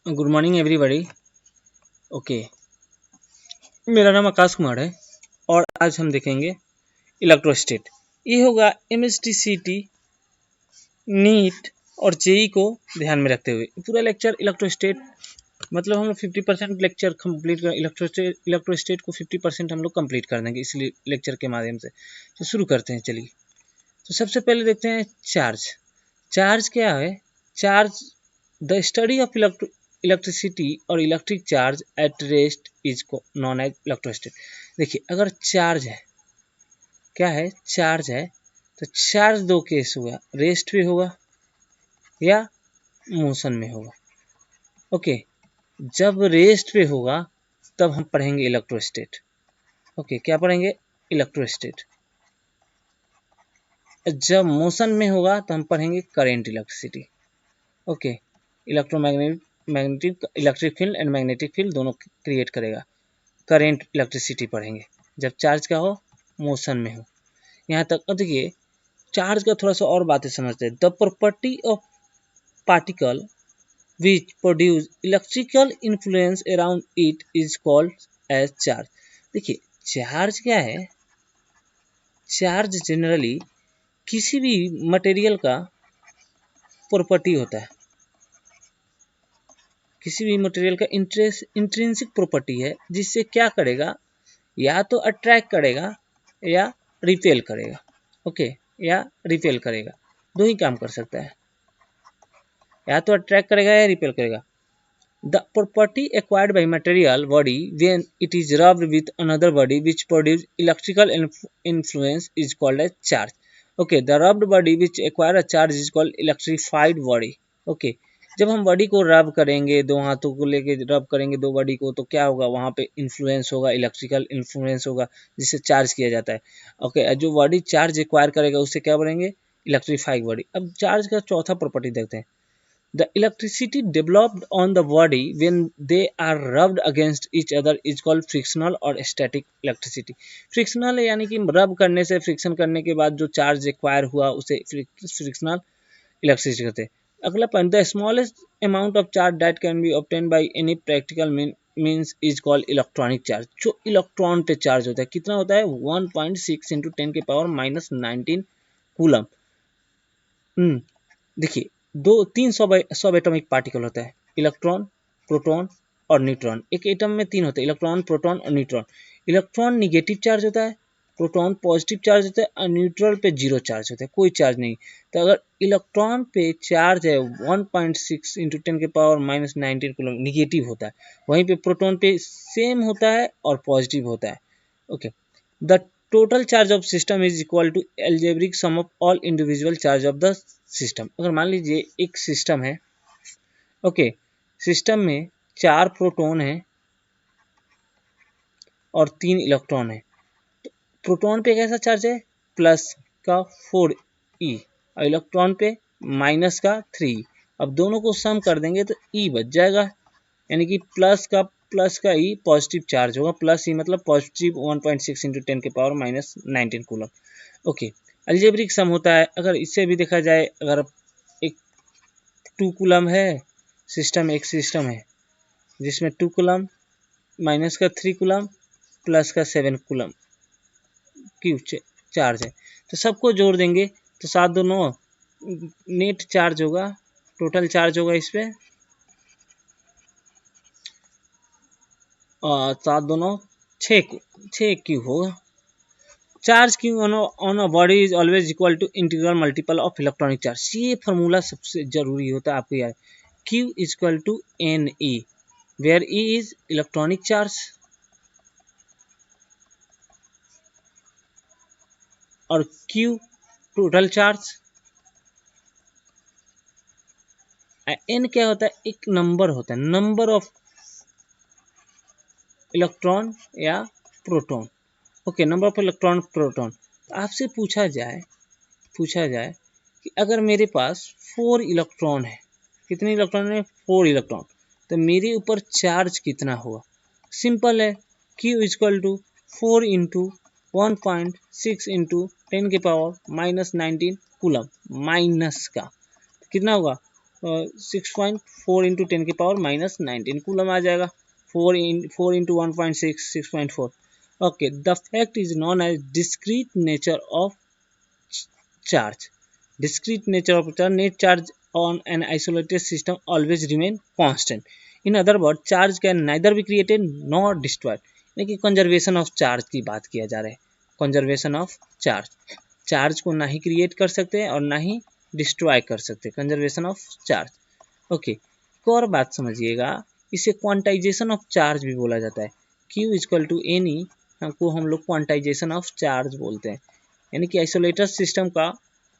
Good morning everybody. Okay, मेरा नाम आकाश कुमार है और आज हम देखेंगे इलेक्ट्रोस्टेट। ये होगा एमएसटीसीटी, नीट और जेई को ध्यान में रखते हुए पूरा लेक्चर इलेक्ट्रोस्टेट, मतलब हम लोग 50% लेक्चर कंप्लीट कर इलेक्ट्रोस्टेट को 50% हम लोग कंप्लीट कर देंगे इसलिए लेक्चर के माध्यम से। तो शुरू करते हैं, चलिए। तो सबसे पहले देखते हैं चार्ज। चार्ज क्या है? Charge the study of electricity और electric charge at rest is known as electrostatics. देखिए, अगर चार्ज है, क्या है? चार्ज है, तो चार्ज दो केस हुआ, रेस्ट भी होगा या मोशन में होगा। ओके, जब रेस्ट पे होगा तब हम पढ़ेंगे इलेक्ट्रोस्टेट। ओके, क्या पढ़ेंगे? इलेक्ट्रोस्टेट। जब मोशन में होगा तो हम पढ़ेंगे current electricity. Okay, magnetic electric field and magnetic field दोनों क्रिएट करेगा। करेंट इलेक्ट्रिसिटी पढ़ेंगे जब चार्ज क्या हो? मोशन में हो। यहाँ तक। अब देखिए, चार्ज का थोड़ा सा और बातें समझते हैं। The property of particle which produce electrical influence around it is called as charge. देखिए, चार्ज क्या है? चार्ज जनरली किसी भी मटेरियल का प्रॉपर्टी होता है, किसी भी मटेरियल का इंट्रिंसिक प्रॉपर्टी है, जिससे क्या करेगा? या तो अट्रैक्ट करेगा या रिपेल करेगा। ओके, या रिपेल करेगा, दो ही काम कर सकता है, या तो अट्रैक्ट करेगा या रिपेल करेगा। The property acquired by material body when it is rubbed with another body which produce electrical influence is called as charge. Okay, the rubbed body which acquire a charge is called electrified body. Okay, जब हम body को रब करेंगे, दो हाथों को लेके रब करेंगे दो बॉडी को, तो क्या होगा? वहाँ पे इन्फ्लुएंस होगा, इलेक्ट्रिकल इन्फ्लुएंस होगा, जिससे चार्ज किया जाता है। ओके, जो बॉडी चार्ज एक्वायर करेगा उससे क्या बनेंगे? Electrified body. अब चार्ज का चौथा प्रॉपर्टी देखते हैं। The electricity developed on the body when they are rubbed against each other is called frictional or static electricity. Frictional यानी कि रब करने से, फ्रिक्शन करने के बाद जो चार्ज एक्वायर हुआ उसे फ्रिक्शनल इलेक्ट्रिसिटी कहते हैं। अगला point, the smallest amount of charge that can be obtain by any practical means is called electronic charge. जो इलेक्ट्रॉन पे चार्ज होता है, कितना होता है? 1.6 इंटू 10 के पावर माइनस 19 कूलम। देखिए, दो तीन सब एटॉमिक पार्टिकल होता है, इलेक्ट्रॉन, प्रोटॉन और न्यूट्रॉन। एक एटम में तीन होते हैं, इलेक्ट्रॉन, प्रोटॉन और न्यूट्रॉन। इलेक्ट्रॉन निगेटिव चार्ज होता है, प्रोटॉन पॉजिटिव चार्ज होता है और न्यूट्रल पे जीरो चार्ज होता है, कोई चार्ज नहीं। तो अगर इलेक्ट्रॉन पे चार्ज है 1.6 इंटू 10 के पावर माइनस 19 कूलम, निगेटिव होता है। वहीं पे प्रोटॉन पे सेम होता है और पॉजिटिव होता है। Okay, the total charge of system is equal to algebraic sum of all individual charge of the system. अगर मान लीजिए एक सिस्टम है, ओके, सिस्टम में 4 प्रोटॉन है और 3 इलेक्ट्रॉन है। तो प्रोटॉन पे कैसा चार्ज है? प्लस का 4e और इलेक्ट्रॉन पे माइनस का 3। अब दोनों को सम कर देंगे तो e बच जाएगा, यानी कि प्लस का ई पॉजिटिव चार्ज होगा। प्लस ई मतलब पॉजिटिव 1.6 इंटू 10 के power minus 19 coulomb. Okay, algebraic sum होता है। अगर इससे भी देखा जाए, अगर एक 2 कूलम है सिस्टम, एक सिस्टम है जिसमें 2 कूलम माइनस का 3 कूलम प्लस का 7 कूलम की चार्ज है, तो सबको जोड़ देंगे तो 7 2 9 नेट चार्ज होगा, टोटल चार्ज होगा इस पे 7 2 9 6 क्यू होगा। Charge Q on a body is always equal to integral multiple of electronic charge. ये फॉर्मूला सबसे जरूरी होता है आपको याद। Q is equal to N E, where E is electronic charge और क्यू टोटल चार्ज। एन क्या होता है? एक नंबर होता है, नंबर ऑफ इलेक्ट्रॉन या proton. Okay, number of electron proton. आपसे पूछा जाए कि अगर मेरे पास 4 इलेक्ट्रॉन है, कितने इलेक्ट्रॉन है? 4 इलेक्ट्रॉन, तो मेरे ऊपर चार्ज कितना होगा? सिंपल है, Q equal to 4 into 1.6 into 10 के पावर माइनस 19 कूलम, माइनस का कितना होगा? 6.4 इंटू 10⁻⁻19 कूलम आ जाएगा। 4 into 1.6 6.4। Okay, the fact is known as discrete nature of charge. Discrete nature of charge, net charge on an isolated system always remain constant. In other words, charge can neither be created nor destroyed. यानी कि conservation of charge की बात किया जा रहा है। Conservation of charge, charge को ना ही क्रिएट कर सकते हैं और ना ही डिस्ट्रॉय कर सकते, कंजर्वेशन ऑफ चार्ज। ओके, एक और बात समझिएगा, इसे क्वांटाइजेशन ऑफ चार्ज भी बोला जाता है। Q इक्वल टू एनी को हम लोग क्वांटाइजेशन ऑफ चार्ज बोलते हैं, यानी कि आइसोलेटेड सिस्टम का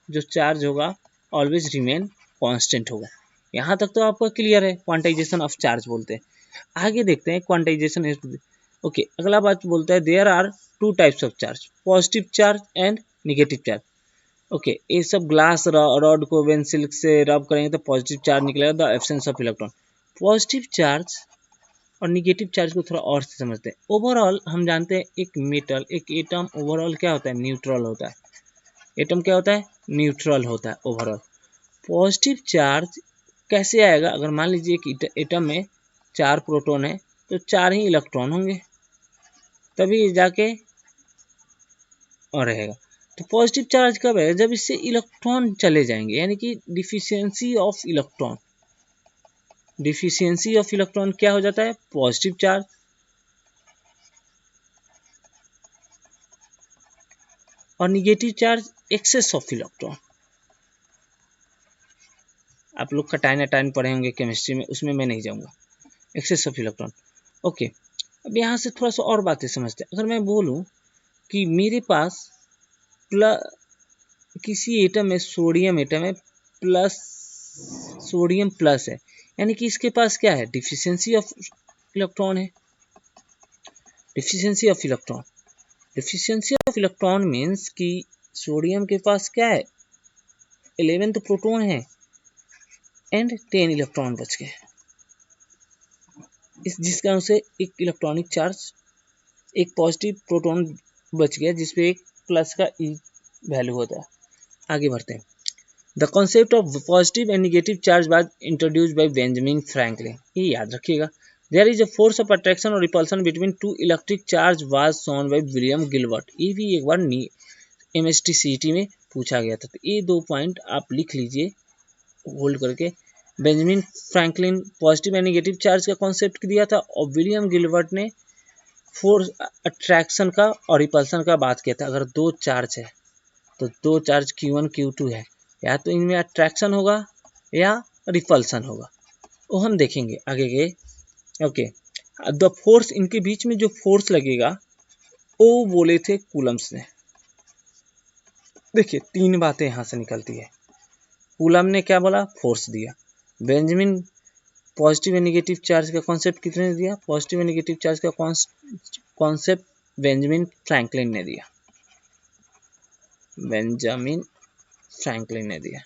जो चार्ज होगा ऑलवेज रिमेन कांस्टेंट होगा। यहाँ तक तो आपको क्लियर है, क्वांटाइजेशन ऑफ चार्ज बोलते हैं। आगे देखते हैं क्वांटाइजेशन। ओके, अगला बात बोलता है there are two types of charge, positive charge and negative charge. Okay, ये सब ग्लास रॉड को वेन सिल्क से रब करेंगे तो पॉजिटिव चार्ज निकलेगा, the absence of electron. Positive charge और निगेटिव चार्ज को थोड़ा और से समझते हैं। ओवरऑल हम जानते हैं एक मेटल, एक एटम ओवरऑल क्या होता है, न्यूट्रल होता है। एटम क्या होता है, न्यूट्रल होता है ओवरऑल। पॉजिटिव चार्ज कैसे आएगा, अगर मान लीजिए एक एटम में 4 प्रोटॉन है तो 4 ही इलेक्ट्रॉन होंगे, तभी जाके और रहेगा। तो पॉजिटिव चार्ज कब है, जब इससे इलेक्ट्रॉन चले जाएंगे, यानी कि deficiency of electron. Deficiency of electron क्या हो जाता है, पॉजिटिव चार्ज। और negative charge excess of electron. आप लोग कटाइन पढ़े होंगे केमिस्ट्री में, उसमें मैं नहीं जाऊंगा। Access of electron. ओके, अब यहाँ से थोड़ा सा और बातें समझते हैं। अगर मैं बोलूँ कि मेरे पास किसी एटम में सोडियम एटम है प्लस, सोडियम प्लस है, यानी कि इसके पास क्या है, डिफिशियंसी ऑफ इलेक्ट्रॉन है। Deficiency of electron, deficiency of electron means कि सोडियम के पास क्या है, 11 प्रोटॉन है एंड 10 इलेक्ट्रॉन बच गए, जिस कारण से एक इलेक्ट्रॉनिक चार्ज, एक पॉजिटिव प्रोटॉन बच गया जिसपे एक प्लस का ई वैल्यू होता है। आगे बढ़ते हैं। The concept of positive and negative charge was introduced by Benjamin Franklin, ये याद रखिएगा। There is a force of attraction और repulsion between two electric charge was shown by William Gilbert, ये भी एक बार MST में पूछा गया था। तो ये 2 पॉइंट आप लिख लीजिए होल्ड करके। Benjamin Franklin positive and negative charge का कॉन्सेप्ट दिया था और विलियम गिलबर्ट ने फोर्स अट्रैक्शन का और रिपल्सन का बात किया था। अगर 2 चार्ज है तो 2 चार्ज Q1 Q2 है, या तो इनमें अट्रैक्शन होगा या रिपल्सन होगा, वो हम देखेंगे आगे के। ओके, द फोर्स, इनके बीच में जो फोर्स लगेगा वो बोले थे कूलम्स ने। देखिए 3 बातें यहाँ से निकलती है। कूलम ने क्या बोला, फोर्स दिया। Benjamin positive and negative charge का कॉन्सेप्ट कितने ने दिया, पॉजिटिव एंड नेगेटिव चार्ज का कॉन्सेप्ट बेंजामिन फ्रैंकलिन ने दिया, बेंजामिन फ्रैंकलिन ने दिया।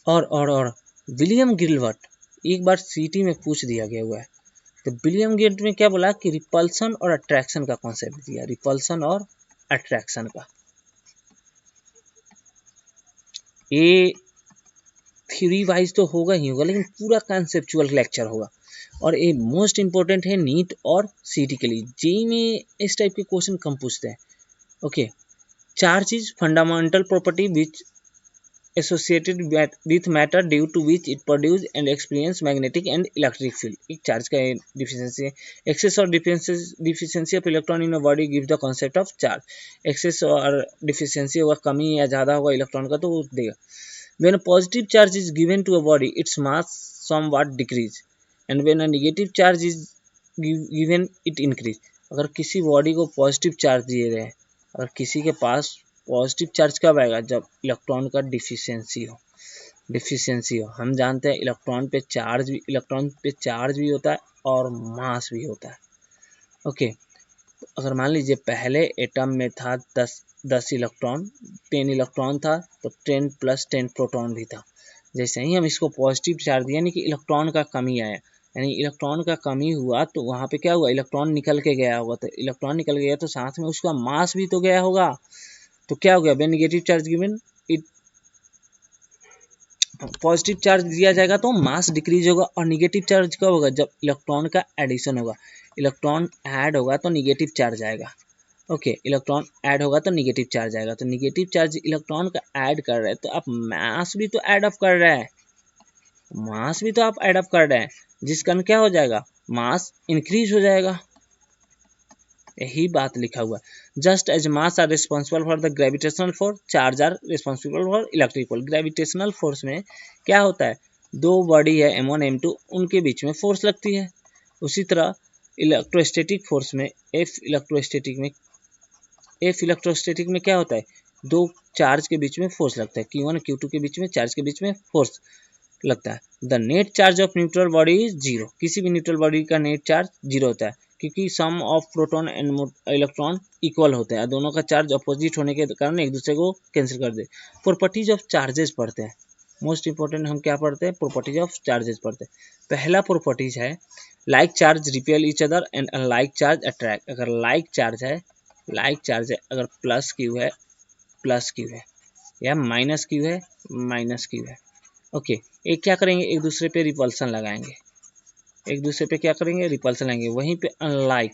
और विलियम गिलबर्ट, एक बार सीटी में पूछ दिया गया हुआ है। तो विलियम गिलबर्ट में क्या बोला कि रिपल्सन और अट्रैक्शन का कॉन्सेप्ट दिया, रिपल्सन और अट्रैक्शन का। ये थ्योरी वाइज तो होगा ही होगा, लेकिन पूरा कॉन्सेप्चुअल लेक्चर होगा। और ये मोस्ट इंपॉर्टेंट है नीट और सीटी के लिए। जेई में इस टाइप के क्वेश्चन कम पूछते हैं। Okay, charge is fundamental property which associated with matter due to which it produce and experience magnetic and electric field. एक चार्ज का डिफिशियंसी है। एक्सेस और deficiency of electron in a body give the concept of charge. Excess और deficiency होगा, कमी या ज़्यादा होगा इलेक्ट्रॉन का, तो वो देगा। When a positive charge is given to a body, its mass somewhat decrease, and when a negative charge is given, it increase. अगर किसी बॉडी को पॉजिटिव चार्ज दिए गए, अगर किसी के पास पॉजिटिव चार्ज कब आएगा, जब इलेक्ट्रॉन का डिफिशियंसी हो। डिफिशियंसी हो, हम जानते हैं इलेक्ट्रॉन पे चार्ज भी होता है और मास भी होता है। ओके, अगर मान लीजिए पहले एटम में था 10 इलेक्ट्रॉन, 10 इलेक्ट्रॉन था, तो 10 + 10 प्रोटॉन भी था। जैसे ही हम इसको पॉजिटिव चार्ज दिया, यानी कि इलेक्ट्रॉन का कमी आया, यानी इलेक्ट्रॉन का कमी हुआ, तो वहाँ पे क्या हुआ, इलेक्ट्रॉन निकल के गया होगा। तो इलेक्ट्रॉन निकल गया तो साथ में उसका मास भी तो गया होगा। तो क्या हो गया, when negative charge given it positive charge दिया जाएगा तो मास डिक्रीज होगा, और निगेटिव चार्ज कब होगा, जब इलेक्ट्रॉन का एडिशन होगा, इलेक्ट्रॉन ऐड होगा तो निगेटिव चार्ज आएगा। ओके, इलेक्ट्रॉन ऐड होगा तो निगेटिव चार्ज आएगा, तो निगेटिव चार्ज इलेक्ट्रॉन का ऐड कर रहे हैं तो आप मास भी तो ऐड अप कर रहे हैं, मास भी तो आप ऐड अप कर रहे हैं, जिस कारण क्या हो जाएगा, मास इंक्रीज हो जाएगा। यही बात लिखा हुआ है, just as mass are responsible for the gravitational force, charge are responsible for electric force. Gravitational force में क्या होता है, दो बॉडी है m1 m2, उनके बीच में फोर्स लगती है। उसी तरह इलेक्ट्रोस्टैटिक फोर्स में एफ इलेक्ट्रोस्टैटिक में क्या होता है, दो चार्ज के बीच में फोर्स लगता है, Q1 Q2 के बीच में चार्ज के बीच में फोर्स लगता है। The net charge of neutral body is zero, किसी भी न्यूट्रल बॉडी का नेट चार्ज जीरो होता है, क्योंकि sum of proton and electron equal होते हैं, दोनों का चार्ज अपोजिट होने के कारण एक दूसरे को कैंसिल कर दे। प्रॉपर्टीज ऑफ चार्जेस पढ़ते हैं, मोस्ट इंपॉर्टेंट हम क्या पढ़ते हैं, प्रॉपर्टीज ऑफ चार्जेस पढ़ते हैं। पहला प्रॉपर्टीज है like charge repel each other and unlike charge attract. अगर लाइक चार्ज है अगर प्लस क्यू है या माइनस क्यू है, ओके, एक क्या करेंगे, एक दूसरे पे रिपल्सन लगाएंगे, वहीं पे अनलाइक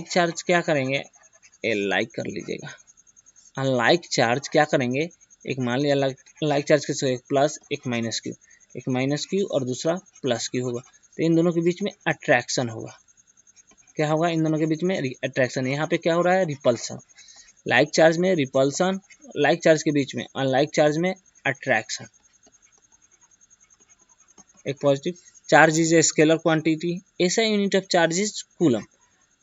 चार्ज क्या करेंगे, लाइक कर लीजिएगा, अनलाइक चार्ज क्या करेंगे, एक मान लिया लाइक चार्ज के एक प्लस एक माइनस क्यू और दूसरा प्लस क्यू होगा, तो इन दोनों के बीच में अट्रैक्शन होगा। क्या होगा, इन दोनों के बीच में अट्रैक्शन, यहाँ पे क्या हो रहा है, रिपल्सन। लाइक चार्ज में रिपल्सन, लाइक चार्ज के बीच में अनलाइक चार्ज में अट्रैक्शन। एक positive charge is a scalar quantity, ऐसा unit of charge is coulomb.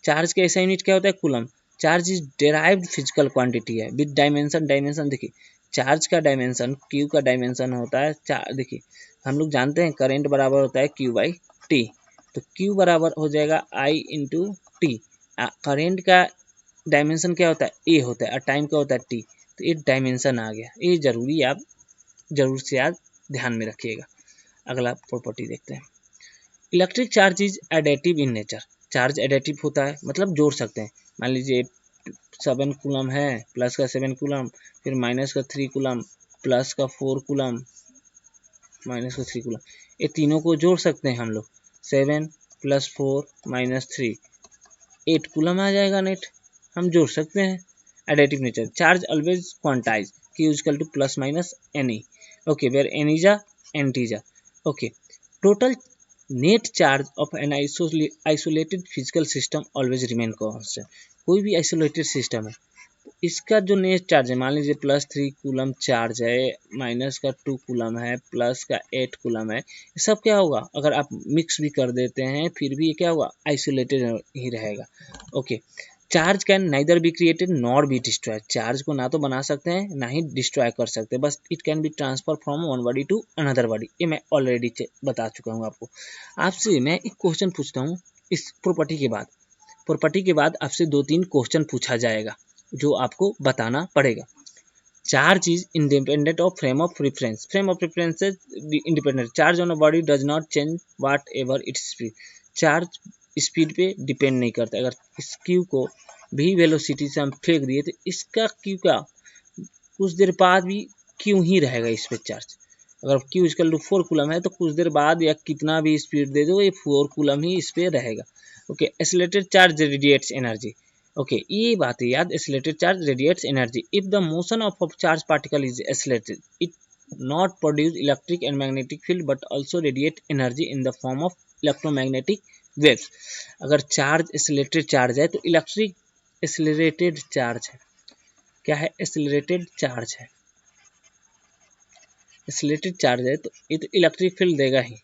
Charge का ऐसा यूनिट क्या होता है, coulomb. Charge is derived physical quantity है विद डायमेंशन देखिए, चार्ज का डायमेंशन क्यू का डायमेंशन होता है, देखिए हम लोग जानते हैं करंट बराबर होता है क्यू बाई टी, तो क्यू बराबर हो जाएगा आई इंटू टी। करेंट का डायमेंशन क्या होता है, ए होता है, और टाइम का होता है टी, तो ये डायमेंशन आ गया, ये जरूरी आप जरूर से याद ध्यान में रखिएगा। अगला प्रॉपर्टी देखते हैं, electric charge is additive in nature. Charge additive होता है, मतलब जोड़ सकते हैं। मान लीजिए 7 कूलम है, प्लस का 7 कूलम, फिर माइनस का 3 कूलम, प्लस का 4 कूलम, माइनस का 3 कूलम, ये तीनों को जोड़ सकते हैं हम लोग। 7 + 4 - 3 8 कूलम आ जाएगा नेट, हम जोड़ सकते हैं। Additive nature, charge always quantize, Q equal to plus minus NE, okay, where N is a integer, okay. Total net charge of an isolated physical system always remain constant. कोई भी isolated system है, इसका जो net charge है, मान लीजिए +3 coulomb charge है, minus का 2 कूलम है, प्लस का 8 कूलम है, ये सब क्या होगा, अगर आप मिक्स भी कर देते हैं फिर भी ये क्या होगा, आइसोलेटेड ही रहेगा, okay. Charge can neither be created nor be destroy, charge को ना तो बना सकते हैं ना ही डिस्ट्रॉय कर सकते हैं, बस it can be transfer from one body to another body, ये मैं ऑलरेडी बता चुका हूँ आपको। आपसे मैं एक क्वेश्चन पूछता हूँ, इस प्रॉपर्टी के बाद आपसे 2-3 क्वेश्चन पूछा जाएगा जो आपको बताना पड़ेगा। Charge is independent of frame of reference, से independent, charge on a body does not change whatever its speed, charge speed पे डिपेंड नहीं करता। अगर इस क्यू को भी वेलोसिटी से हम फेंक दिए तो इसका क्यू का कुछ देर बाद भी क्यू ही रहेगा इस पे चार्ज। अगर क्यू इसका 4 कूलम है तो कुछ देर बाद या कितना भी स्पीड दे दो, ये 4 कूलम ही इस पे रहेगा, okay. Accelerated charge radiates energy, okay, ये बात है याद, accelerated charge radiates energy if the motion of charge particle is accelerated, it not produce electric and magnetic field but also radiate energy in the form of electromagnetic waves. अगर charge accelerated charge है तो electric accelerated charge है, क्या है, accelerated charge है, accelerated charge है तो ये तो इलेक्ट्रिक फील्ड देगा ही,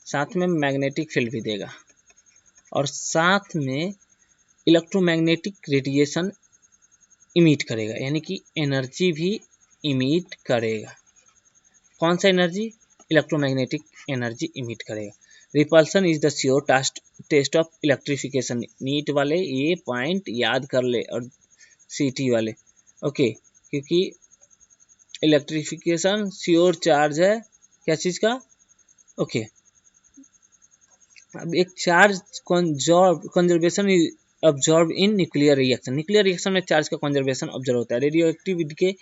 साथ में मैग्नेटिक फील्ड भी देगा, और साथ में इलेक्ट्रोमैग्नेटिक रेडिएशन इमिट करेगा, यानी कि एनर्जी भी इमिट करेगा। कौन सा एनर्जी, इलेक्ट्रोमैग्नेटिक एनर्जी इमिट करेगा। Repulsion is the sure test of electrification, NEET वाले ये पॉइंट याद कर ले, और सीटी वाले, ओके, क्योंकि इलेक्ट्रिफिकेशन श्योर चार्ज है, क्या चीज का, ओके। अब एक charge conservation observe in nuclear reaction, nuclear reaction में चार्ज का कंजर्वेशन ऑब्जर्व होता है, रेडियो एक्टिविटी के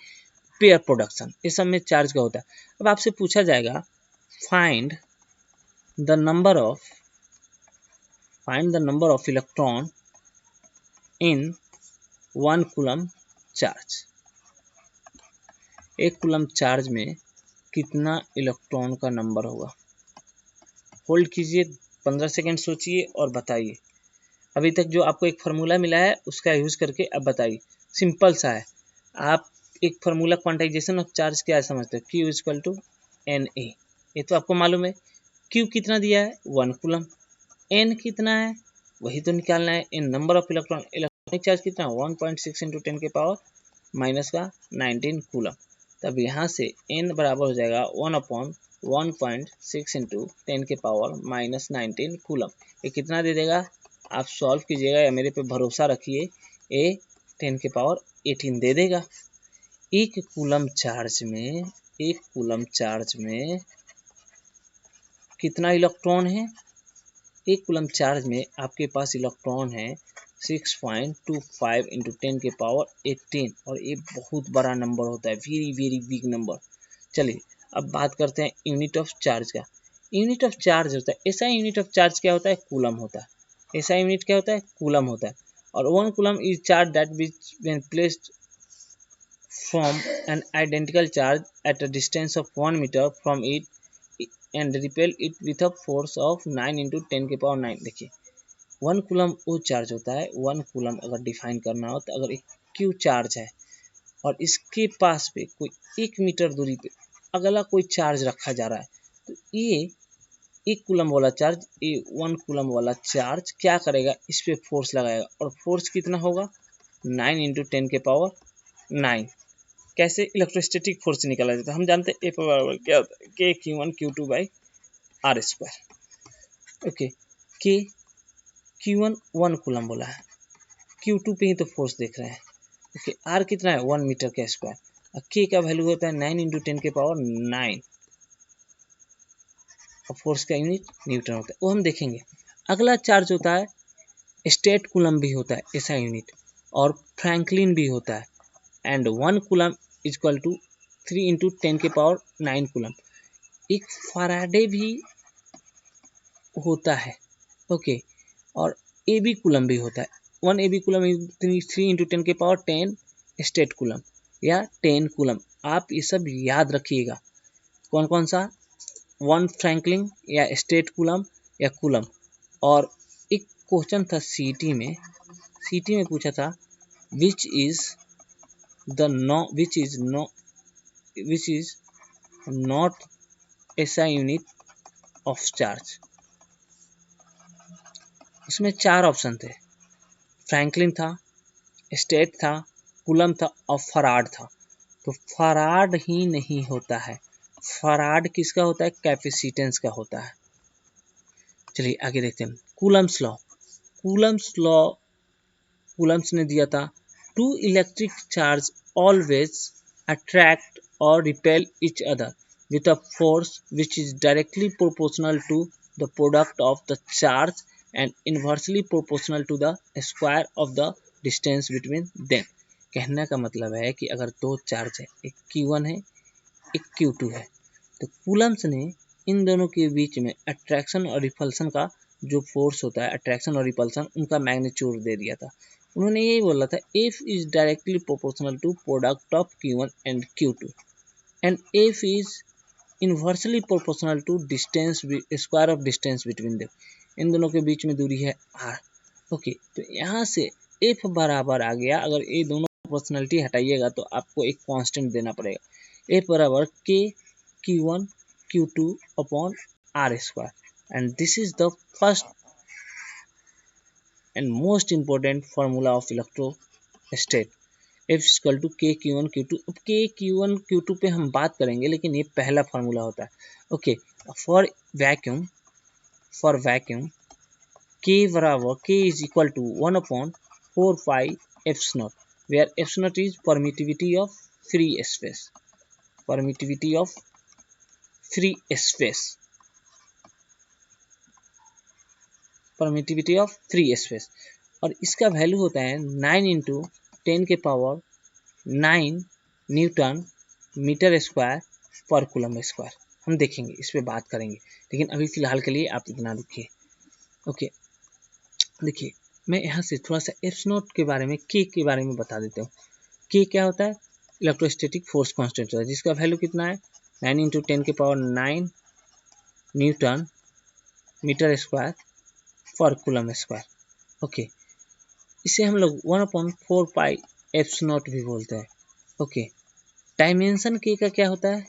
पेयर प्रोडक्शन, इस सब में चार्ज का होता है। अब आपसे पूछा जाएगा find the number of electron in 1 coulomb charge, 1 coulomb charge में कितना इलेक्ट्रॉन का नंबर होगा। होल्ड कीजिए, 15 सेकेंड सोचिए और बताइए। अभी तक जो आपको एक फार्मूला मिला है उसका यूज करके अब बताइए, सिंपल सा है। आप एक फार्मूला क्वांटाइजेशन ऑफ चार्ज क्या समझते हो, Q equal to N A, ये तो आपको मालूम है। Q कितना दिया है 1 कूलम, N कितना है वही तो निकालना है, n number of electron, electronic charge कितना 1.6 इंटू 10 के पावर माइनस का 19 कूलम। तब यहाँ से N बराबर हो जाएगा 1/1.6 इंटू 10 के पावर माइनस 19 कूलम। ये कितना दे देगा, आप सॉल्व कीजिएगा या मेरे पे भरोसा रखिए, ये 10 के पावर 18 दे देगा। एक कूलम चार्ज में कितना इलेक्ट्रॉन है, एक कूलम चार्ज में आपके पास इलेक्ट्रॉन है 6.25 इंटू 10 के पावर 18, और ये बहुत बड़ा नंबर होता है, वेरी वेरी बिग नंबर। चलिए अब बात करते हैं यूनिट ऑफ चार्ज का। यूनिट ऑफ चार्ज होता है, ऐसा यूनिट ऑफ चार्ज क्या होता है, कूलम होता है। ऐसा यूनिट क्या होता है, कूलम होता है। और 1 coulomb is charge that which when placed from an identical charge at a distance of 1 meter from it and repel it with a force of 9 into 10 के पावर 9। देखिए 1 कूलम वो चार्ज होता है, 1 कूलम अगर define करना हो तो अगर एक क्यू चार्ज है और इसके पास पे कोई 1 मीटर दूरी पे अगला कोई चार्ज रखा जा रहा है, तो ये 1 कूलम वाला चार्ज, ये 1 कूलम वाला चार्ज क्या करेगा, इस पे फोर्स लगाएगा, और फोर्स कितना होगा 9 इंटू 10 के पावर 9। कैसे, इलेक्ट्रोस्टैटिक फोर्स निकाला जाता है, हम जानते हैं ए पर बराबर क्या होता है, के Q1 Q2 by R square. Okay, के Q1 1 कूलम बोला है, Q2 पे ही तो फोर्स देख रहे हैं। ओके, आर कितना है 1 मीटर का स्क्वायर, और के का वैल्यू होता है 9 इंटू 10 के पावर 9, और फोर्स का यूनिट न्यूटन होता है, वो हम देखेंगे। अगला चार्ज होता है स्टेट कूलम भी होता है ऐसा यूनिट, और फ्रैंकलिन भी होता है, and 1 coulomb equal to 3 into 10 के पावर 9 कूलम। एक फैराडे भी होता है, ओके, और ए बी कूलम भी होता है। 1 ए बी कूलम 3 इंटू 10 के पावर 10 स्टेट कूलम या 10 कूलम। आप ये सब याद रखिएगा, कौन कौन सा, 1 फ्रैंकलिन या स्टेट कूलम या कूलम। और एक क्वेश्चन था सीटी में पूछा था, विच इज नॉट ऐसा यूनिट ऑफ चार्ज। उसमें 4 ऑप्शन थे, फ्रैंकलिन था, स्टेट था, कूलम था और फराड था। तो फराड ही नहीं होता है, फराड किसका होता है, कैपेसिटेंस का होता है। चलिए आगे देखते हैं, कूलम्स लॉ। कूलम्स ने दिया था, two electric charge always attract और repel each other with a force which is directly proportional to the product of the charge and inversely proportional to the square of the distance between them। कहने का मतलब है कि अगर दो charge है, एक Q1 है एक Q2 है, तो कूलम्स ने इन दोनों के बीच में अट्रैक्शन और रिपल्सन का जो फोर्स होता है, अट्रैक्शन और रिपल्सन, उनका मैग्नीट्यूड दे दिया था। उन्होंने यही बोला था, F is directly proportional to product of Q1 and Q2 and F is inversely proportional to distance, square of distance between them. इन दोनों के बीच में दूरी है r। ओके, तो यहाँ से एफ बराबर आ गया, अगर ये दोनों प्रोपोर्शनलिटी हटाइएगा तो आपको एक कांस्टेंट देना पड़ेगा, एफ बराबर K Q1 Q2 upon R square, and this is the first and most important formula of electrostat, F equal to K Q1 Q2। अब के Q1 Q2 पे हम बात करेंगे, लेकिन ये पहला फार्मूला होता है। ओके, फॉर वैक्यूम के बराबर K is equal to 1/4 pi eps nought, where eps nought is permittivity of free space, permittivity of free space, permittivity of free space. और इसका वैल्यू होता है 9 इंटू 10 के पावर 9 न्यूटन मीटर स्क्वायर पर coulomb square. हम देखेंगे, इस पर बात करेंगे, लेकिन अभी फिलहाल के लिए आप इतना रुकिए। ओके, देखिए मैं यहाँ से थोड़ा सा एप्स नोट के बारे में, के बारे में बता देता हूँ। के क्या होता है? इलेक्ट्रोस्टैटिक फोर्स कांस्टेंट होता है, जिसका वैल्यू कितना है 9 इंटू 10 के पावर 9 न्यूटन मीटर स्क्वायर पर कूलम स्क्वायर। ओके, इसे हम लोग 1/4 पाई एप्स नॉट भी बोलते हैं। ओके, डायमेंशन के का क्या होता है?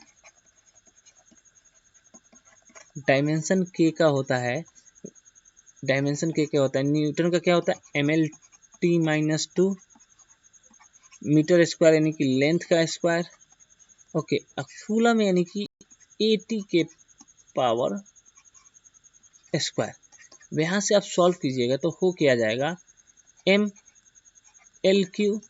डायमेंशन के का होता है, डायमेंशन के क्या होता है? न्यूटन का क्या होता है? mlt-2 मीटर स्क्वायर यानी कि लेंथ का स्क्वायर। ओके, कूलम यानी कि 80 के पावर स्क्वायर। यहाँ से आप सॉल्व कीजिएगा तो हो क्या जाएगा, m l क्यू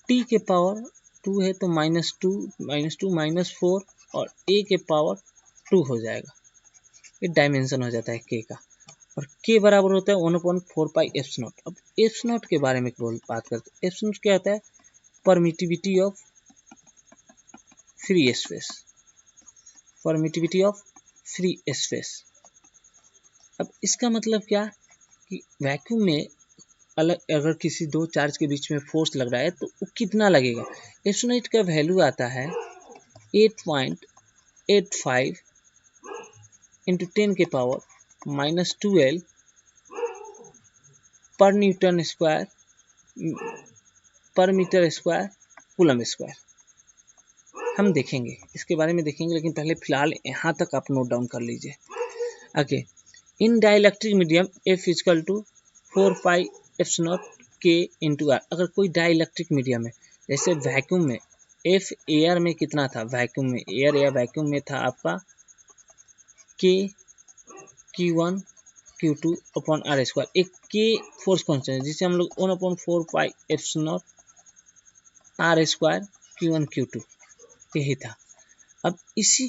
t के पावर 2 है तो -2 और a के पावर 2 हो जाएगा। ये डायमेंशन हो जाता है k का। और k बराबर होता है 1/4 पाई एप्स नॉट। अब एप्स नॉट के बारे में बात करते हैं। एप्स नॉट क्या होता है? Permittivity of free space, permittivity of free space. अब इसका मतलब क्या कि वैक्यूम में अलग अगर किसी दो चार्ज के बीच में फोर्स लग रहा है तो वो कितना लगेगा? एप्स नॉट का वैल्यू आता है 8.85 इंटू 10 के पावर -12 पर न्यूटन स्क्वायर पर मीटर स्क्वायर कूलम स्क्वायर। हम देखेंगे, इसके बारे में देखेंगे, लेकिन पहले फिलहाल यहाँ तक आप नोट डाउन कर लीजिए। Okay, in dielectric medium F equal to 4 pi eps nought K into R. अगर कोई डाइलेक्ट्रिक मीडियम है, जैसे वैक्यूम में F एयर में कितना था? वैक्यूम में, एयर या वैक्यूम में था आपका के Q1 Q2 upon R square. एक के फोर्स कॉन्स्टेंट जिसे हम लोग 1/4 pi eps naught are square Q1 Q2 यही था। अब इसी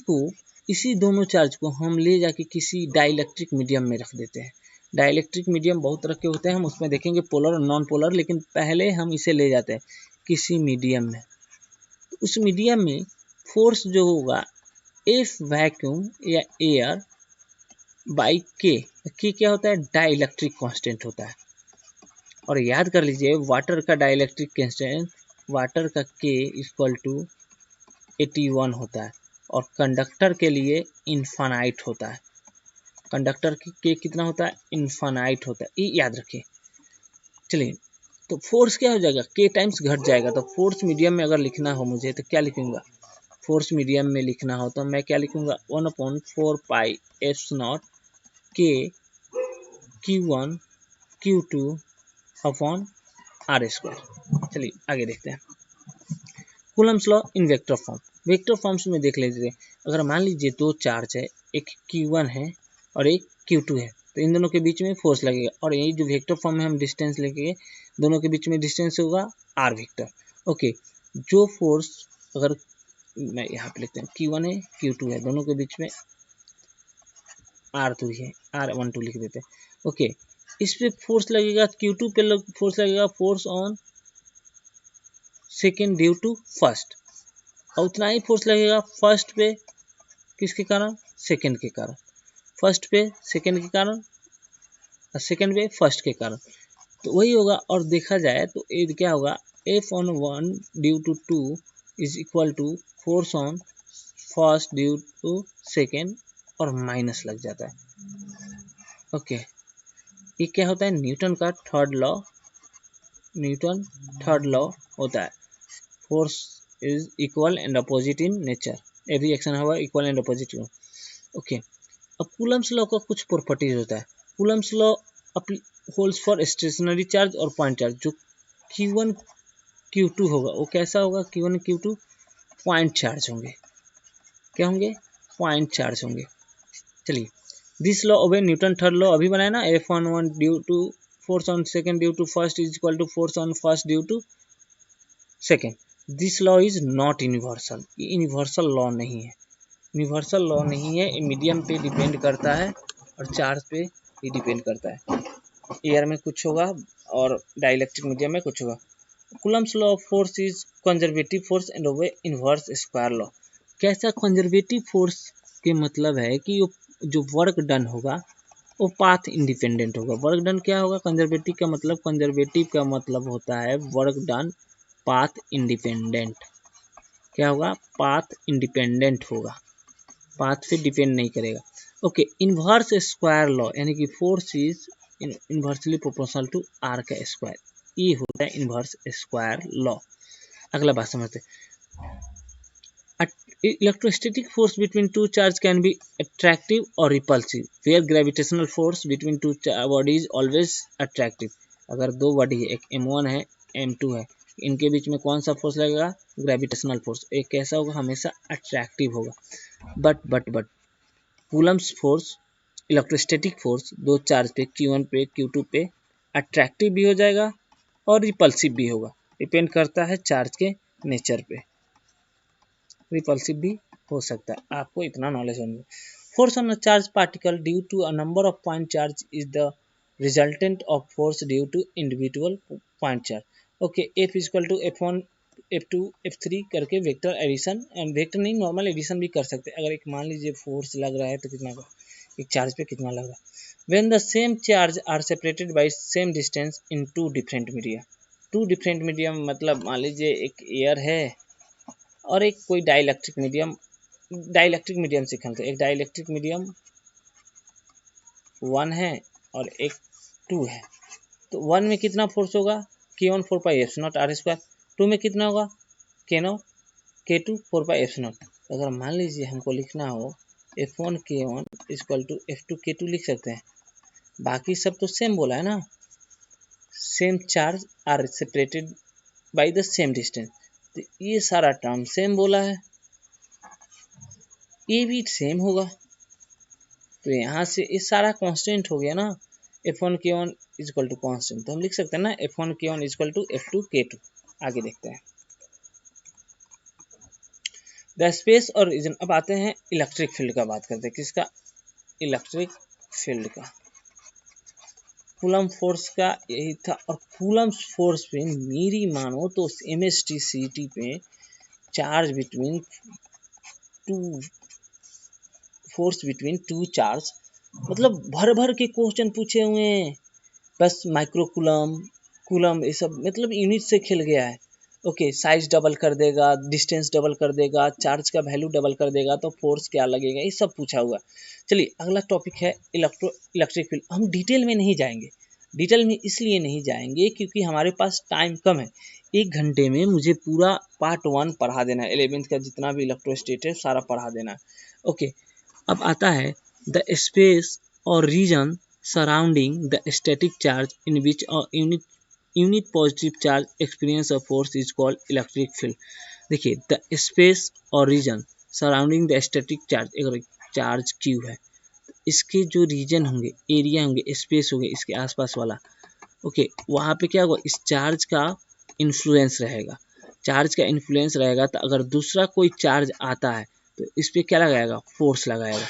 दोनों चार्ज को हम ले जाके किसी डाइलेक्ट्रिक मीडियम में रख देते हैं। डाइलेक्ट्रिक मीडियम बहुत तरह के होते हैं, हम उसमें देखेंगे पोलर और नॉन पोलर, लेकिन पहले हम इसे ले जाते हैं किसी मीडियम में। तो उस मीडियम में फोर्स जो होगा एफ वैक्यूम या एयर बाई के क्या होता है? डाइलेक्ट्रिक कांस्टेंट होता है। और याद कर लीजिए वाटर का डाइलेक्ट्रिक कांस्टेंट, वाटर का के इक्वल टू 81 होता है, और कंडक्टर के लिए इन्फानाइट होता है। कंडक्टर के कितना होता है? इन्फानाइट होता है, ये याद रखिए। चलिए, तो फोर्स क्या हो जाएगा? के टाइम्स घट जाएगा। तो फोर्स मीडियम में अगर लिखना हो मुझे तो क्या लिखूंगा? फोर्स मीडियम में लिखना हो तो मैं क्या लिखूंगा? 1/4 पाई एप्स नॉट के Q1 Q2 upon R square. चलिए आगे देखते हैं। Coulomb's law in vector form. Vector forms में देख लीजिए, अगर मान लीजिए दो चार्ज है, एक Q1 है और एक Q2 है, तो इन दोनों के बीच में फोर्स लगेगा। और यही जो वेक्टर फॉर्म में हम डिस्टेंस लेके, दोनों के बीच में डिस्टेंस होगा आर वेक्टर। ओके, जो फोर्स, अगर मैं यहाँ पे लिखते हैं Q1 है Q2 है, दोनों के बीच में R2 है, R12 लिख देते हैं। ओके, इस पे फोर्स लगेगा Q2 पे फोर्स लगेगा, force on second due to first, और उतना ही फोर्स लगेगा फर्स्ट पे, किसके कारण? सेकेंड के कारण। फर्स्ट पे सेकेंड के कारण और सेकेंड पे फर्स्ट के कारण, तो वही होगा। और देखा जाए तो ये क्या होगा? F(1) due to 2 is equal to force on first due to second, और माइनस लग जाता है। ओके, ये क्या होता है? न्यूटन का third law, Newton third law होता है। Force is equal and opposite in nature, every action होगा इक्वल एंड अपोजिट। ओके, अब कूलम्स लॉ का कुछ प्रॉपर्टीज होता है। Coulomb's law holds for stationary charge और पॉइंट चार्ज। जो Q1 Q2 होगा वो कैसा होगा? Q1 Q2 पॉइंट चार्ज होंगे। क्या होंगे? पॉइंट चार्ज होंगे। चलिए, this law obey Newton third law अभी बनाया ना, F(1) due to force on second due to first is equal to force on first due to second. This law is not universal, ये universal law नहीं है। Universal law नहीं है, ये medium पे डिपेंड करता है और चार्ज पे ही डिपेंड करता है। एयर में कुछ होगा और डाइलेक्ट्रिक मीडियम में कुछ होगा। Coulomb's law of force is conservative force and ओवे इनवर्स स्क्वायर लॉ। कैसा कंजर्वेटिव फोर्स के मतलब है कि जो वर्क डन होगा वो पाथ इंडिपेंडेंट होगा। वर्क डन क्या होगा, कंजर्वेटिव का मतलब, कंजर्वेटिव का मतलब होता है वर्क डन पाथ इंडिपेंडेंट। क्या होगा, पाथ इंडिपेंडेंट होगा, पाथ पे डिपेंड नहीं करेगा। ओके, इनवर्स स्क्वायर लॉ यानी कि force is inversely proportional to R का स्क्वायर, ये होता है इनवर्स स्क्वायर लॉ। अगला बात समझते, electrostatic force between two charges can be attractive or repulsive where gravitational force between two bodies always attractive। अगर दो बॉडी है, एक m1 है m2 है, इनके बीच में कौन सा फोर्स लगेगा, ग्रेविटेशनल फोर्स। एक कैसा होगा, हमेशा अट्रैक्टिव होगा। But Coulomb's force, electrostatic force दो चार्ज पे Q1 पे Q2 पे अट्रैक्टिव भी हो जाएगा और रिपल्सिव भी होगा, डिपेंड करता है चार्ज के नेचर पे, रिपल्सिव भी हो सकता है। आपको इतना नॉलेज होना चाहिए। Force on a charge particle due to a number of point charge is the resultant of force due to individual point charge. Okay, F equal to F1 F2 F3 करके vector addition, and vector नहीं normal addition भी कर सकते हैं। अगर एक मान लीजिए फोर्स लग रहा है तो कितना, एक चार्ज पे कितना लग रहा है। When the same charge are separated by same distance in two different media. Two different medium मतलब मान लीजिए एक एयर है और एक कोई डाइलेक्ट्रिक मीडियम, डाइलेक्ट्रिक मीडियम से खेलते, एक डाइलेक्ट्रिक मीडियम 1 है और एक 2 है। तो 1 में कितना फोर्स होगा, K1 4 pi F nought are square. 2 में कितना होगा, K0 K2 4 pi F not. अगर मान लीजिए हमको लिखना हो F1 K1 equal to F2 K2 लिख सकते हैं। बाकी सब तो सेम बोला है ना, same charge are separated by the same distance, तो ये सारा टर्म सेम बोला है, ये भी सेम होगा। तो यहाँ से ये सारा कांस्टेंट हो गया ना, F1 K1 equal to constant, तो हम लिख सकते हैं ना F1 K1 equal to F2 K2। आगे देखते हैं द स्पेस और रीजन। अब आते हैं इलेक्ट्रिक फील्ड का, बात करते हैं किसका, इलेक्ट्रिक फील्ड का। कूलम फोर्स का यही था, और कूलम फोर्स पे मेरी मानो तो MSTCT पे charge between two, force between two charge, मतलब भर भर के क्वेश्चन पूछे हुए हैं। बस माइक्रो कूलम, कूलम ये सब मतलब यूनिट से खेल गया है। ओके, साइज डबल कर देगा, डिस्टेंस डबल कर देगा, चार्ज का वैल्यू डबल कर देगा तो फोर्स क्या लगेगा, ये सब पूछा हुआ। चलिए अगला टॉपिक है इलेक्ट्रिक फील्ड। हम डिटेल में नहीं जाएंगे, डिटेल में इसलिए नहीं जाएंगे क्योंकि हमारे पास टाइम कम है। 1 घंटे में मुझे पूरा पार्ट 1 पढ़ा देना है, 11th का जितना भी इलेक्ट्रोस्टेट है सारा पढ़ा देना है। ओके, अब आता है द स्पेस और reason surrounding the static charge in which a unit positive charge experience a force is called electric field। देखिए, द स्पेस और region surrounding the static charge, अगर चार्ज क्यू है तो इसके जो रीजन होंगे, एरिया होंगे, स्पेस होंगे इसके आसपास वाला, ओके, वहाँ पे क्या होगा, इस चार्ज का इन्फ्लुएंस रहेगा। चार्ज का इन्फ्लुएंस रहेगा तो अगर दूसरा कोई चार्ज आता है तो इस पर क्या लगाएगा, फोर्स लगाएगा।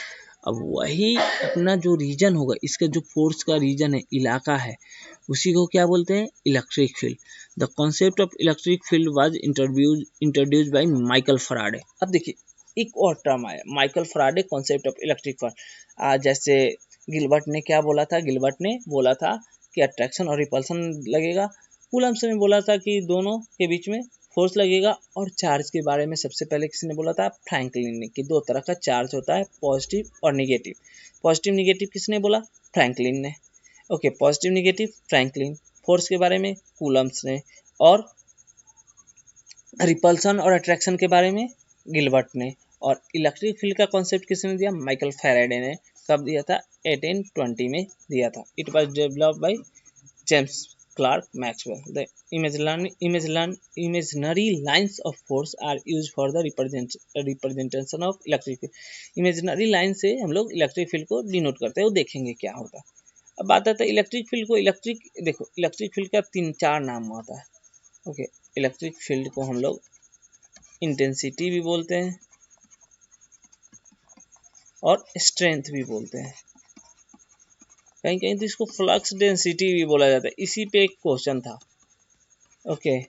अब वही अपना जो रीजन होगा, इसका जो फोर्स का रीजन है, इलाका है, उसी को क्या बोलते हैं, electric field. The concept of electric field was introduced by Michael Faraday. अब देखिए एक और टर्म आया, Michael Faraday concept of electric field. जैसे गिलबर्ट ने क्या बोला था, गिलबर्ट ने बोला था कि अट्रैक्शन और रिपल्सन लगेगा। कूलम्ब ने बोला था कि दोनों के बीच में फोर्स लगेगा। और चार्ज के बारे में सबसे पहले किसने बोला था, फ्रैंकलिन ने, कि 2 तरह का चार्ज होता है, पॉजिटिव और निगेटिव। पॉजिटिव निगेटिव किसने बोला, फ्रैंकलिन ने। Okay, positive negative Franklin. Force के बारे में कूलम्ब ने, और रिपल्सन और अट्रैक्शन के बारे में गिलबर्ट ने। और इलेक्ट्रिक फील्ड का कॉन्सेप्ट किसने दिया, माइकल फैराडे ने। कब दिया था, 1820 में दिया था। It was developed by James Clerk Maxwell. The imaginary lines of force are used for the representation of electric field। Imaginary line से हम लोग इलेक्ट्रिक फील्ड को डिनोट करते हैं, वो देखेंगे क्या होता है। अब बात आता है इलेक्ट्रिक फील्ड को, देखो इलेक्ट्रिक फील्ड का 3-4 नाम आता है। ओके, इलेक्ट्रिक फील्ड को हम लोग इंटेंसिटी भी बोलते हैं और स्ट्रेंथ भी बोलते हैं। कहीं कहीं तो इसको फ्लक्स डेंसिटी भी बोला जाता है। इसी पे एक क्वेश्चन था। Okay,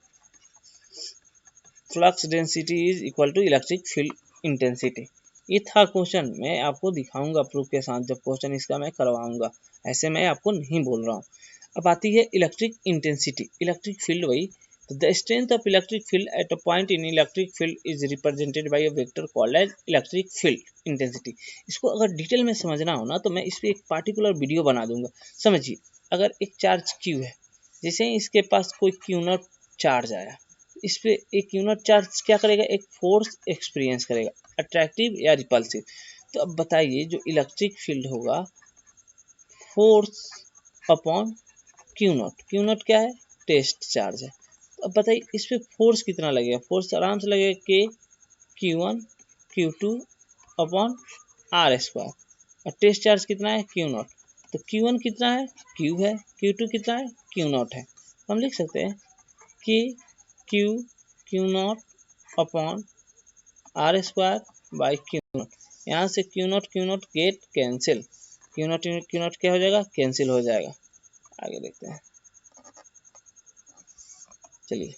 flux density is equal to electric field intensity, ये था क्वेश्चन। मैं आपको दिखाऊंगा प्रूफ के साथ जब क्वेश्चन इसका मैं करवाऊंगा, ऐसे मैं आपको नहीं बोल रहा हूँ। अब आती है इलेक्ट्रिक इंटेंसिटी, इलेक्ट्रिक फील्ड वही। तो the strength of electric field at a point in electric field is represented by a vector called as electric field intensity. इसको अगर डिटेल में समझना हो ना तो मैं इस पर एक पार्टिकुलर वीडियो बना दूंगा। समझिए, अगर एक चार्ज क्यू है, जैसे ही इसके पास कोई क्यू नॉट चार्ज आया, इस पे एक यूनिट चार्ज क्या करेगा, एक फोर्स एक्सपीरियंस करेगा, अट्रैक्टिव या रिपल्सिव। तो अब बताइए, जो इलेक्ट्रिक फील्ड होगा, force upon Q not, Q not क्या है, टेस्ट चार्ज है। तो अब बताइए इस पे फोर्स कितना लगेगा, फोर्स आराम से लगेगा K Q1 Q2 upon R square, और टेस्ट चार्ज कितना है Q0। तो Q1 कितना है, Q है, Q2 कितना है, Q0 है। हम लिख सकते हैं कि Q0 upon R square by Q0। यहाँ से Q0 गेट कैंसिल, Q0 क्या हो जाएगा, कैंसिल हो जाएगा। आगे देखते हैं, चलिए,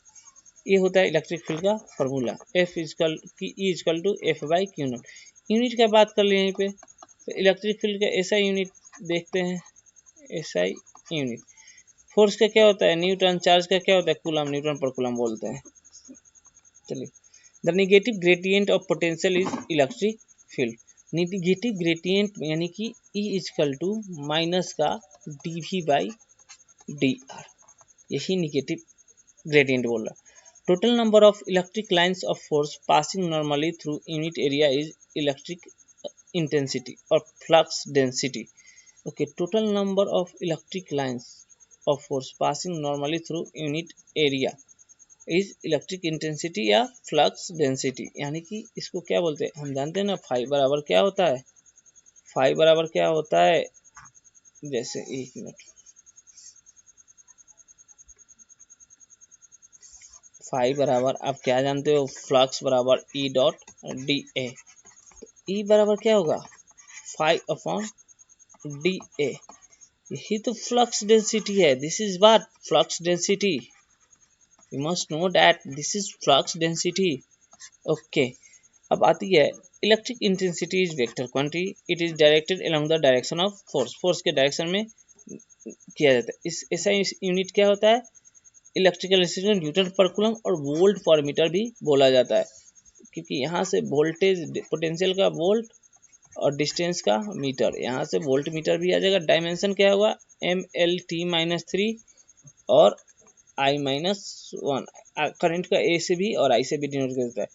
ये होता है इलेक्ट्रिक फील्ड का फॉर्मूला, एफ इजकल की E equal to F by Q0। Unit का बात कर लिए यहीं पे, तो इलेक्ट्रिक फील्ड का एसआई यूनिट देखते हैं, एसआई यूनिट। फोर्स का क्या होता है, न्यूटन, चार्ज का क्या होता है, कूलम, न्यूटन पर कूलम बोलते हैं। चलिए, the negative gradient of potential is electric field. Negative gradient यानी कि ई इजकल टू माइनस का d V by d r, यही नेगेटिव ग्रेडियंट बोल रहा है। Total number of electric lines of force passing normally through unit area is electric intensity और flux density. Okay, total number of electric lines of force passing normally through unit area is electric intensity या flux density. यानी कि इसको क्या बोलते हैं, हम जानते हैं ना, फाई बराबर क्या होता है, फाई बराबर क्या होता है, जैसे एक मिनट, फाई बराबर आप क्या जानते हो, फ्लक्स बराबर ई डॉट डी ए। ई बराबर क्या होगा, फाइव अपॉन डी ए, यही तो फ्लक्स डेंसिटी है। This is what flux density, you must know that this is flux density. Okay, अब आती है electric intensity is vector quantity, it is directed along the direction of force, force के direction में किया जाता है। इस ऐसा यूनिट क्या होता है, इलेक्ट्रिकल इंस्टीट्यूट न्यूटन पर कूलम और वोल्ट पर मीटर भी बोला जाता है, क्योंकि यहाँ से वोल्टेज पोटेंशियल का वोल्ट और डिस्टेंस का मीटर, यहाँ से वोल्ट मीटर भी आ जाएगा। डायमेंशन क्या होगा, ML-T-3 और I-1, करंट का A से भी और I से भी डिनोट करता है।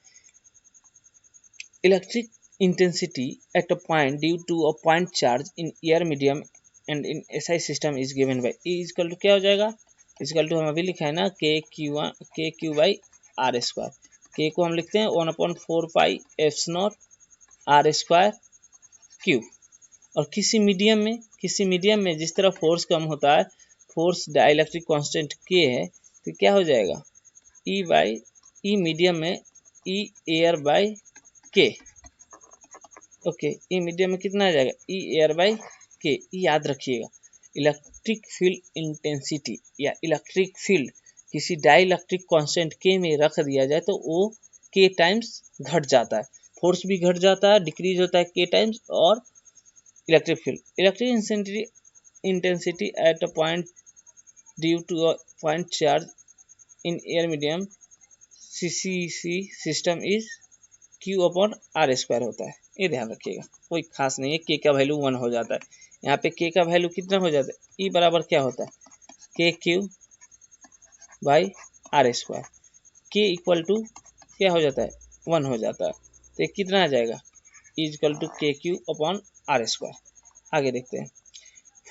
Electric intensity at a point due to a point charge in air medium and in SI system is given by E equal to क्या हो जाएगा, इजकल टू हम अभी लिखा है ना, KQ बाई आर स्क्वायर। के को हम लिखते हैं 1/4 पाई F0 आर स्क्वायर क्यू। और किसी मीडियम में जिस तरह फोर्स कम होता है, फोर्स डाइलेक्ट्रिक कांस्टेंट के है, तो क्या हो जाएगा, ई बाई ई मीडियम में ई एयर बाई के। ओके, ई मीडियम में कितना आ जाएगा, ई एयर बाई के। याद रखिएगा, इलेक्ट्रिक फील्ड इंटेंसिटी या इलेक्ट्रिक फील्ड किसी डाइलेक्ट्रिक कांस्टेंट के में रख दिया जाए तो वो के टाइम्स घट जाता है, फोर्स भी घट जाता है, डिक्रीज होता है के टाइम्स। और electric intensity at a point due to a point charge in air medium CCC system is Q upon R square होता है। ये ध्यान रखिएगा, कोई खास नहीं है, के का वैल्यू 1 हो जाता है। यहाँ पे के का वैल्यू कितना हो जाता है, ई बराबर क्या होता है, के क्यू बाई आर स्क्वायर। के इक्वल टू क्या हो जाता है, 1 हो जाता है। तो ये कितना आ जाएगा, इजकल टू के क्यू अपॉन आर स्क्वायर। आगे देखते हैं,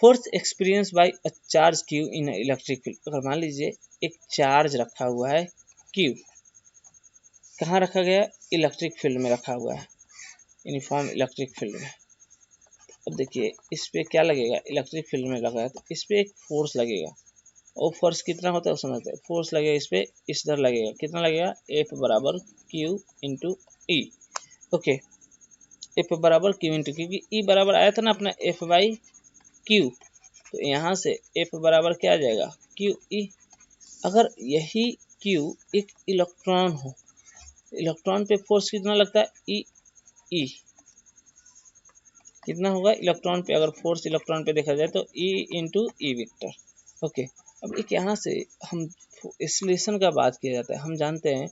force experience by a charge Q in electric field. अगर मान लीजिए एक चार्ज रखा हुआ है क्यू, कहाँ रखा गया, इलेक्ट्रिक फील्ड में रखा हुआ है, यूनिफॉर्म इलेक्ट्रिक फील्ड में। अब देखिए इस पे क्या लगेगा, इलेक्ट्रिक फील्ड में लगा है तो इस पे एक फोर्स लगेगा। और फोर्स कितना होता है वो समझते हैं, फोर्स लगेगा इस पे, इस तरह लगेगा, कितना लगेगा, एफ बराबर क्यू इंटू ई। ओके, एफ बराबर क्यू इंटू, क्योंकि ई बराबर आया था ना अपना एफ बाई क्यू, तो यहाँ से F बराबर क्या आ जाएगा, क्यू ई। अगर यही क्यू एक इलेक्ट्रॉन हो, इलेक्ट्रॉन पे फोर्स कितना लगता है, ई ई कितना होगा इलेक्ट्रॉन पे, अगर फोर्स इलेक्ट्रॉन पे देखा जाए तो E into E vector. Okay, अब एक यहाँ से हम एक्सीलरेशन का बात किया जाता है, हम जानते हैं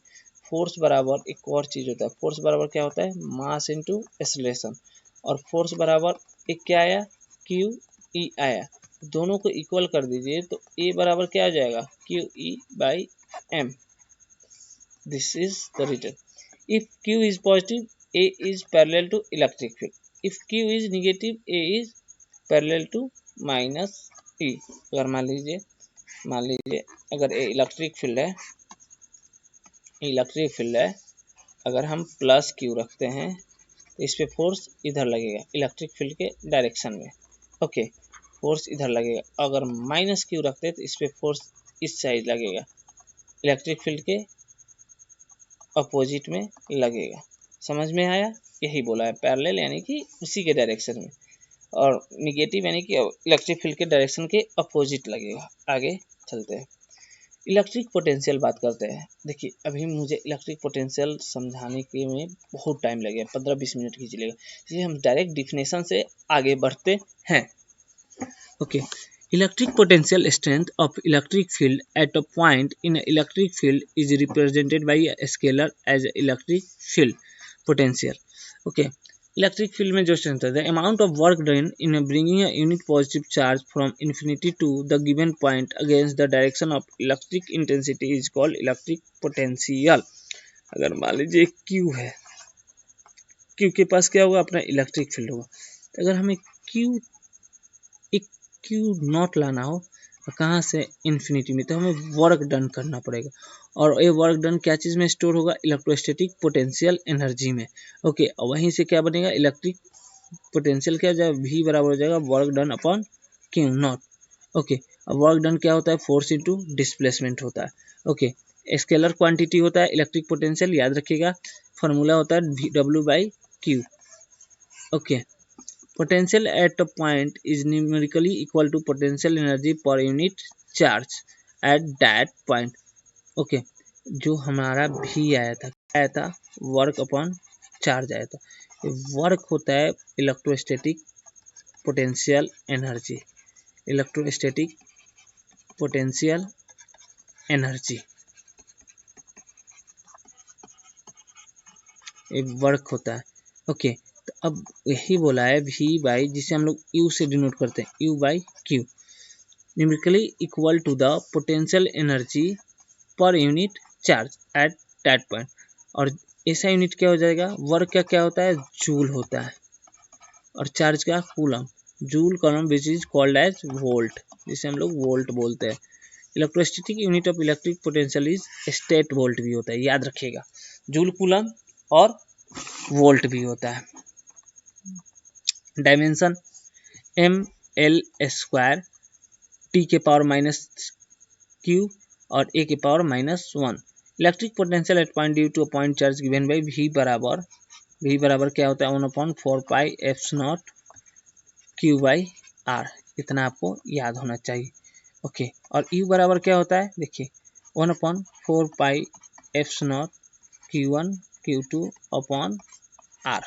फोर्स बराबर एक और चीज़ होता है, फोर्स बराबर क्या होता है, मास इंटू एक्सीलरेशन। और फोर्स बराबर एक क्या आया, क्यू ई आया, दोनों को इक्वल कर दीजिए तो ए बराबर क्या आ जाएगा, Q E by m. This is the return. If Q is positive, a is parallel to electric field. If Q is negative, a is parallel to minus E. अगर मान लीजिए अगर ए इलेक्ट्रिक फील्ड है, अगर हम प्लस क्यू रखते हैं तो इस पे फोर्स इधर लगेगा इलेक्ट्रिक फील्ड के डायरेक्शन में। ओके, फोर्स इधर लगेगा। अगर माइनस क्यू रखते हैं तो इस पे फोर्स इस साइड लगेगा इलेक्ट्रिक फील्ड के अपोजिट में लगेगा। समझ में आया, यही बोला है, पैरेलल यानी कि उसी के डायरेक्शन में, और निगेटिव यानी कि इलेक्ट्रिक फील्ड के डायरेक्शन के अपोजिट लगेगा। आगे चलते हैं, इलेक्ट्रिक पोटेंशियल बात करते हैं। देखिए अभी मुझे इलेक्ट्रिक पोटेंशियल समझाने के में बहुत टाइम लगेगा, 15-20 मिनट खींच लेगा, इसलिए हम डायरेक्ट डिफिनेशन से आगे बढ़ते हैं। Okay, electric potential strength of electric field at a point in an electric field is represented by a scalar as electric field potential. Okay, electric field में जो strength है, the amount of work done in bringing a unit positive charge from infinity to the given point against the direction of electric intensity is called electric potential. अगर मान लीजिए Q है, Q के पास क्या होगा, अपना इलेक्ट्रिक फील्ड होगा, तो अगर हमें क्यू नॉट लाना हो तो कहाँ से, इन्फिनिटी में, तो हमें वर्क डन करना पड़ेगा। और ये वर्क डन क्या चीज़ में स्टोर होगा, इलेक्ट्रोस्टैटिक पोटेंशियल एनर्जी में। ओके, और वहीं से क्या बनेगा, इलेक्ट्रिक पोटेंशियल क्या हो जाएगा, वी बराबर हो जाएगा work done upon Q not. Okay, अब वर्क डन क्या होता है, फोर्स इंटू डिस्प्लेसमेंट होता है। ओके, स्केलर क्वांटिटी होता है इलेक्ट्रिक पोटेंशियल, याद रखिएगा, फार्मूला होता है W by Q. Okay, potential at a point is numerically equal to potential energy per unit charge at that point. Okay, जो हमारा भी आया था वर्क अपॉन चार्ज आया था, वर्क होता है electrostatic potential energy, electrostatic potential energy एक वर्क होता है। ओके, तो अब यही बोला है वी बाई, जिसे हम लोग यू से डिनोट करते हैं, U by Q, numerically equal to the potential energy per unit charge at that point. और ऐसा यूनिट क्या हो जाएगा, वर्क का क्या होता है, जूल होता है, और चार्ज का coulomb, joule coulomb which is called as volt, जिसे हम लोग वोल्ट बोलते हैं। Electrostatic unit of electric potential is statvolt भी होता है, याद रखिएगा, जूल कूलम और वोल्ट भी होता है। Dimension M L square T के पावर माइनस क्यू और ए के power -1। Electric potential at point due to point charge given by V बराबर क्या होता है, 1/4 pi F naught Q by r. इतना आपको याद होना चाहिए। ओके, और यू बराबर क्या होता है, देखिए 1/4 pi F naught Q1 Q2 upon r.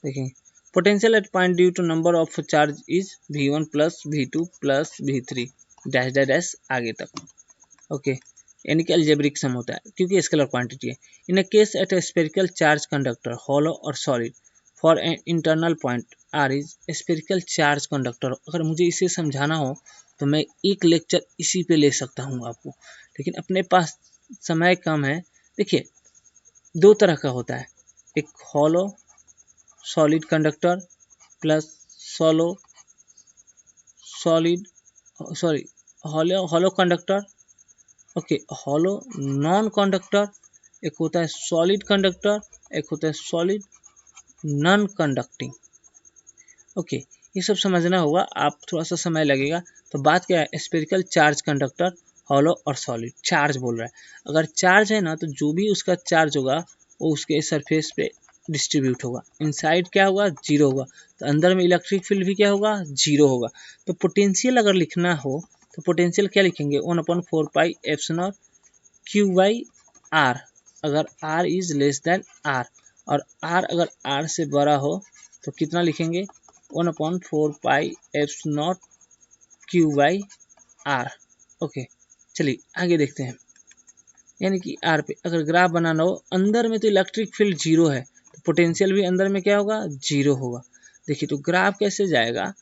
देखिए potential at point due to number of charge is V1 plus V2 plus V3 dash dash dash आगे तक। ओके, यानी कि अलजेब्रिक सम होता है क्योंकि स्केलर क्वांटिटी है। In a case at a spherical charge conductor hollow और solid for an internal point r is spherical charge conductor. अगर मुझे इसे समझाना हो तो मैं एक लेक्चर इसी पे ले सकता हूँ आपको, लेकिन अपने पास समय कम है। देखिए दो तरह का होता है, एक hollow solid conductor plus hollow conductor. Okay, hollow non conductor, एक होता है सॉलिड कंडक्टर, एक होता है सॉलिड नॉन कंडक्टिंग। ओके, ये सब समझना होगा, आप थोड़ा सा समय लगेगा। तो बात क्या है, स्फेरिकल चार्ज कंडक्टर, हॉलो और सॉलिड। चार्ज बोल रहा है, अगर चार्ज है ना तो जो भी उसका चार्ज होगा वो उसके सरफेस पे डिस्ट्रीब्यूट होगा, इनसाइड क्या होगा, जीरो होगा, तो अंदर में इलेक्ट्रिक फील्ड भी क्या होगा, जीरो होगा। तो पोटेंशियल अगर लिखना हो तो पोटेंशियल क्या लिखेंगे, 1/4πε0 Q/R, अगर R is less than R, और R अगर R से बड़ा हो तो कितना लिखेंगे, 1/4πε0 Q/R। ओके, चलिए आगे देखते हैं। यानी कि R पे अगर ग्राफ बनाना हो, अंदर में तो इलेक्ट्रिक फील्ड जीरो है तो पोटेंशियल भी अंदर में क्या होगा, जीरो होगा। देखिए तो ग्राफ कैसे जाएगा,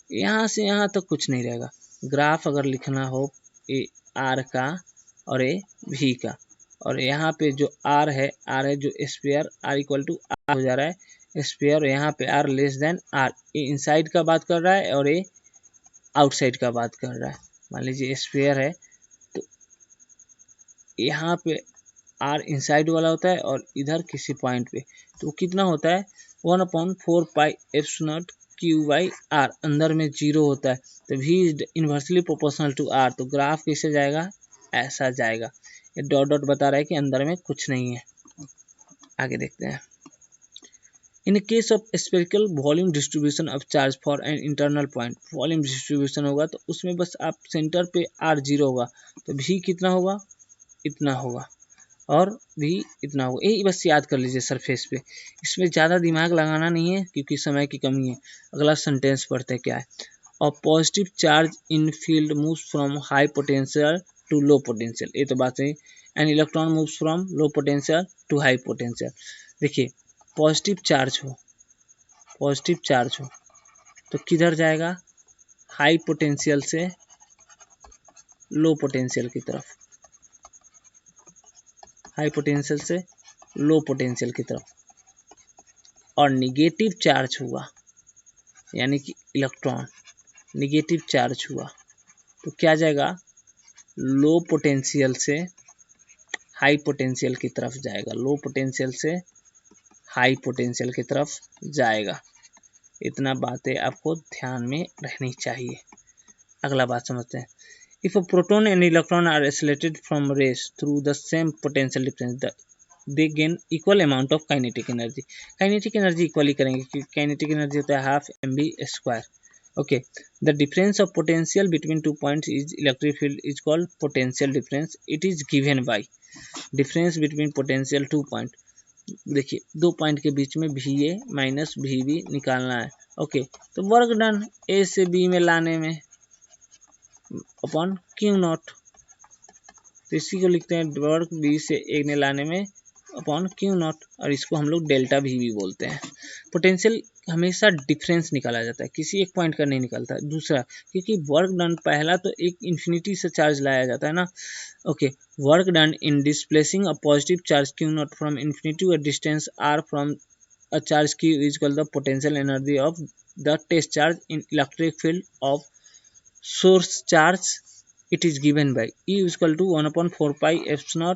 यहाँ से यहाँ तक कुछ नहीं रहेगा। ग्राफ अगर लिखना हो ए आर का और ए भी का, और यहाँ पे जो आर है जो square R equal to R हो जा रहा है स्पेयर, यहाँ पे R less than R, a inside का बात कर रहा है और ए आउटसाइड का बात कर रहा है। मान लीजिए स्पेयर है तो यहाँ पे आर इनसाइड वाला होता है और इधर किसी पॉइंट पे, तो कितना होता है 1/4πε0 Q/R, अंदर में जीरो होता है तो V is inversely proportional to R, तो ग्राफ कैसे जाएगा, ऐसा जाएगा। ये डॉट डॉट बता रहा है कि अंदर में कुछ नहीं है। आगे देखते हैं। In case of spherical volume distribution of charge for an internal point, volume distribution होगा तो उसमें बस आप सेंटर पे R जीरो होगा तो V कितना होगा, इतना होगा, और भी इतना होगा। यही बस याद कर लीजिए सरफेस पे, इसमें ज़्यादा दिमाग लगाना नहीं है क्योंकि समय की कमी है। अगला सेंटेंस पढ़ते हैं क्या है। और positive charge in field moves from high potential to low potential, ये तो बात है। An electron moves from low potential to high potential. देखिए पॉजिटिव चार्ज हो तो किधर जाएगा, हाई पोटेंशियल से लो पोटेंशियल की तरफ, हाई पोटेंशियल से लो पोटेंशियल की तरफ। और निगेटिव चार्ज हुआ यानी कि इलेक्ट्रॉन निगेटिव चार्ज हुआ तो क्या जाएगा, लो पोटेंशियल से हाई पोटेंशियल की तरफ जाएगा, लो पोटेंशियल से हाई पोटेंशियल की तरफ जाएगा। इतना बातें आपको ध्यान में रहनी चाहिए। अगला बात समझते हैं। If a proton and electron are isolated from rest through the same potential difference, they gain equal amount of kinetic energy. Kinetic energy equally करेंगे क्योंकि काइनेटिक एनर्जी होता है 12 mv²। Okay, the difference of potential between two points is electric field is called potential difference. It is given by difference between potential two point. देखिए दो point के बीच में VA minus VB निकालना है। Okay, तो वर्क डन ए से B में लाने में अपॉन Q0, तो इसी को लिखते हैं वर्क बी से ए में लाने में अपॉन Q0, और इसको हम लोग डेल्टा V भी बोलते हैं। पोटेंशियल हमेशा डिफरेंस निकाला जाता है, किसी एक पॉइंट का नहीं निकलता। दूसरा क्योंकि वर्क डन पहला तो एक इन्फिनिटी से चार्ज लाया जाता है ना। Okay, work done in displacing a positive charge Q0 from infinity to a distance R फ्रॉम a charge Q is equal the potential energy of the test charge in electric field of source charge. It is given by E is equal to 1/4πε0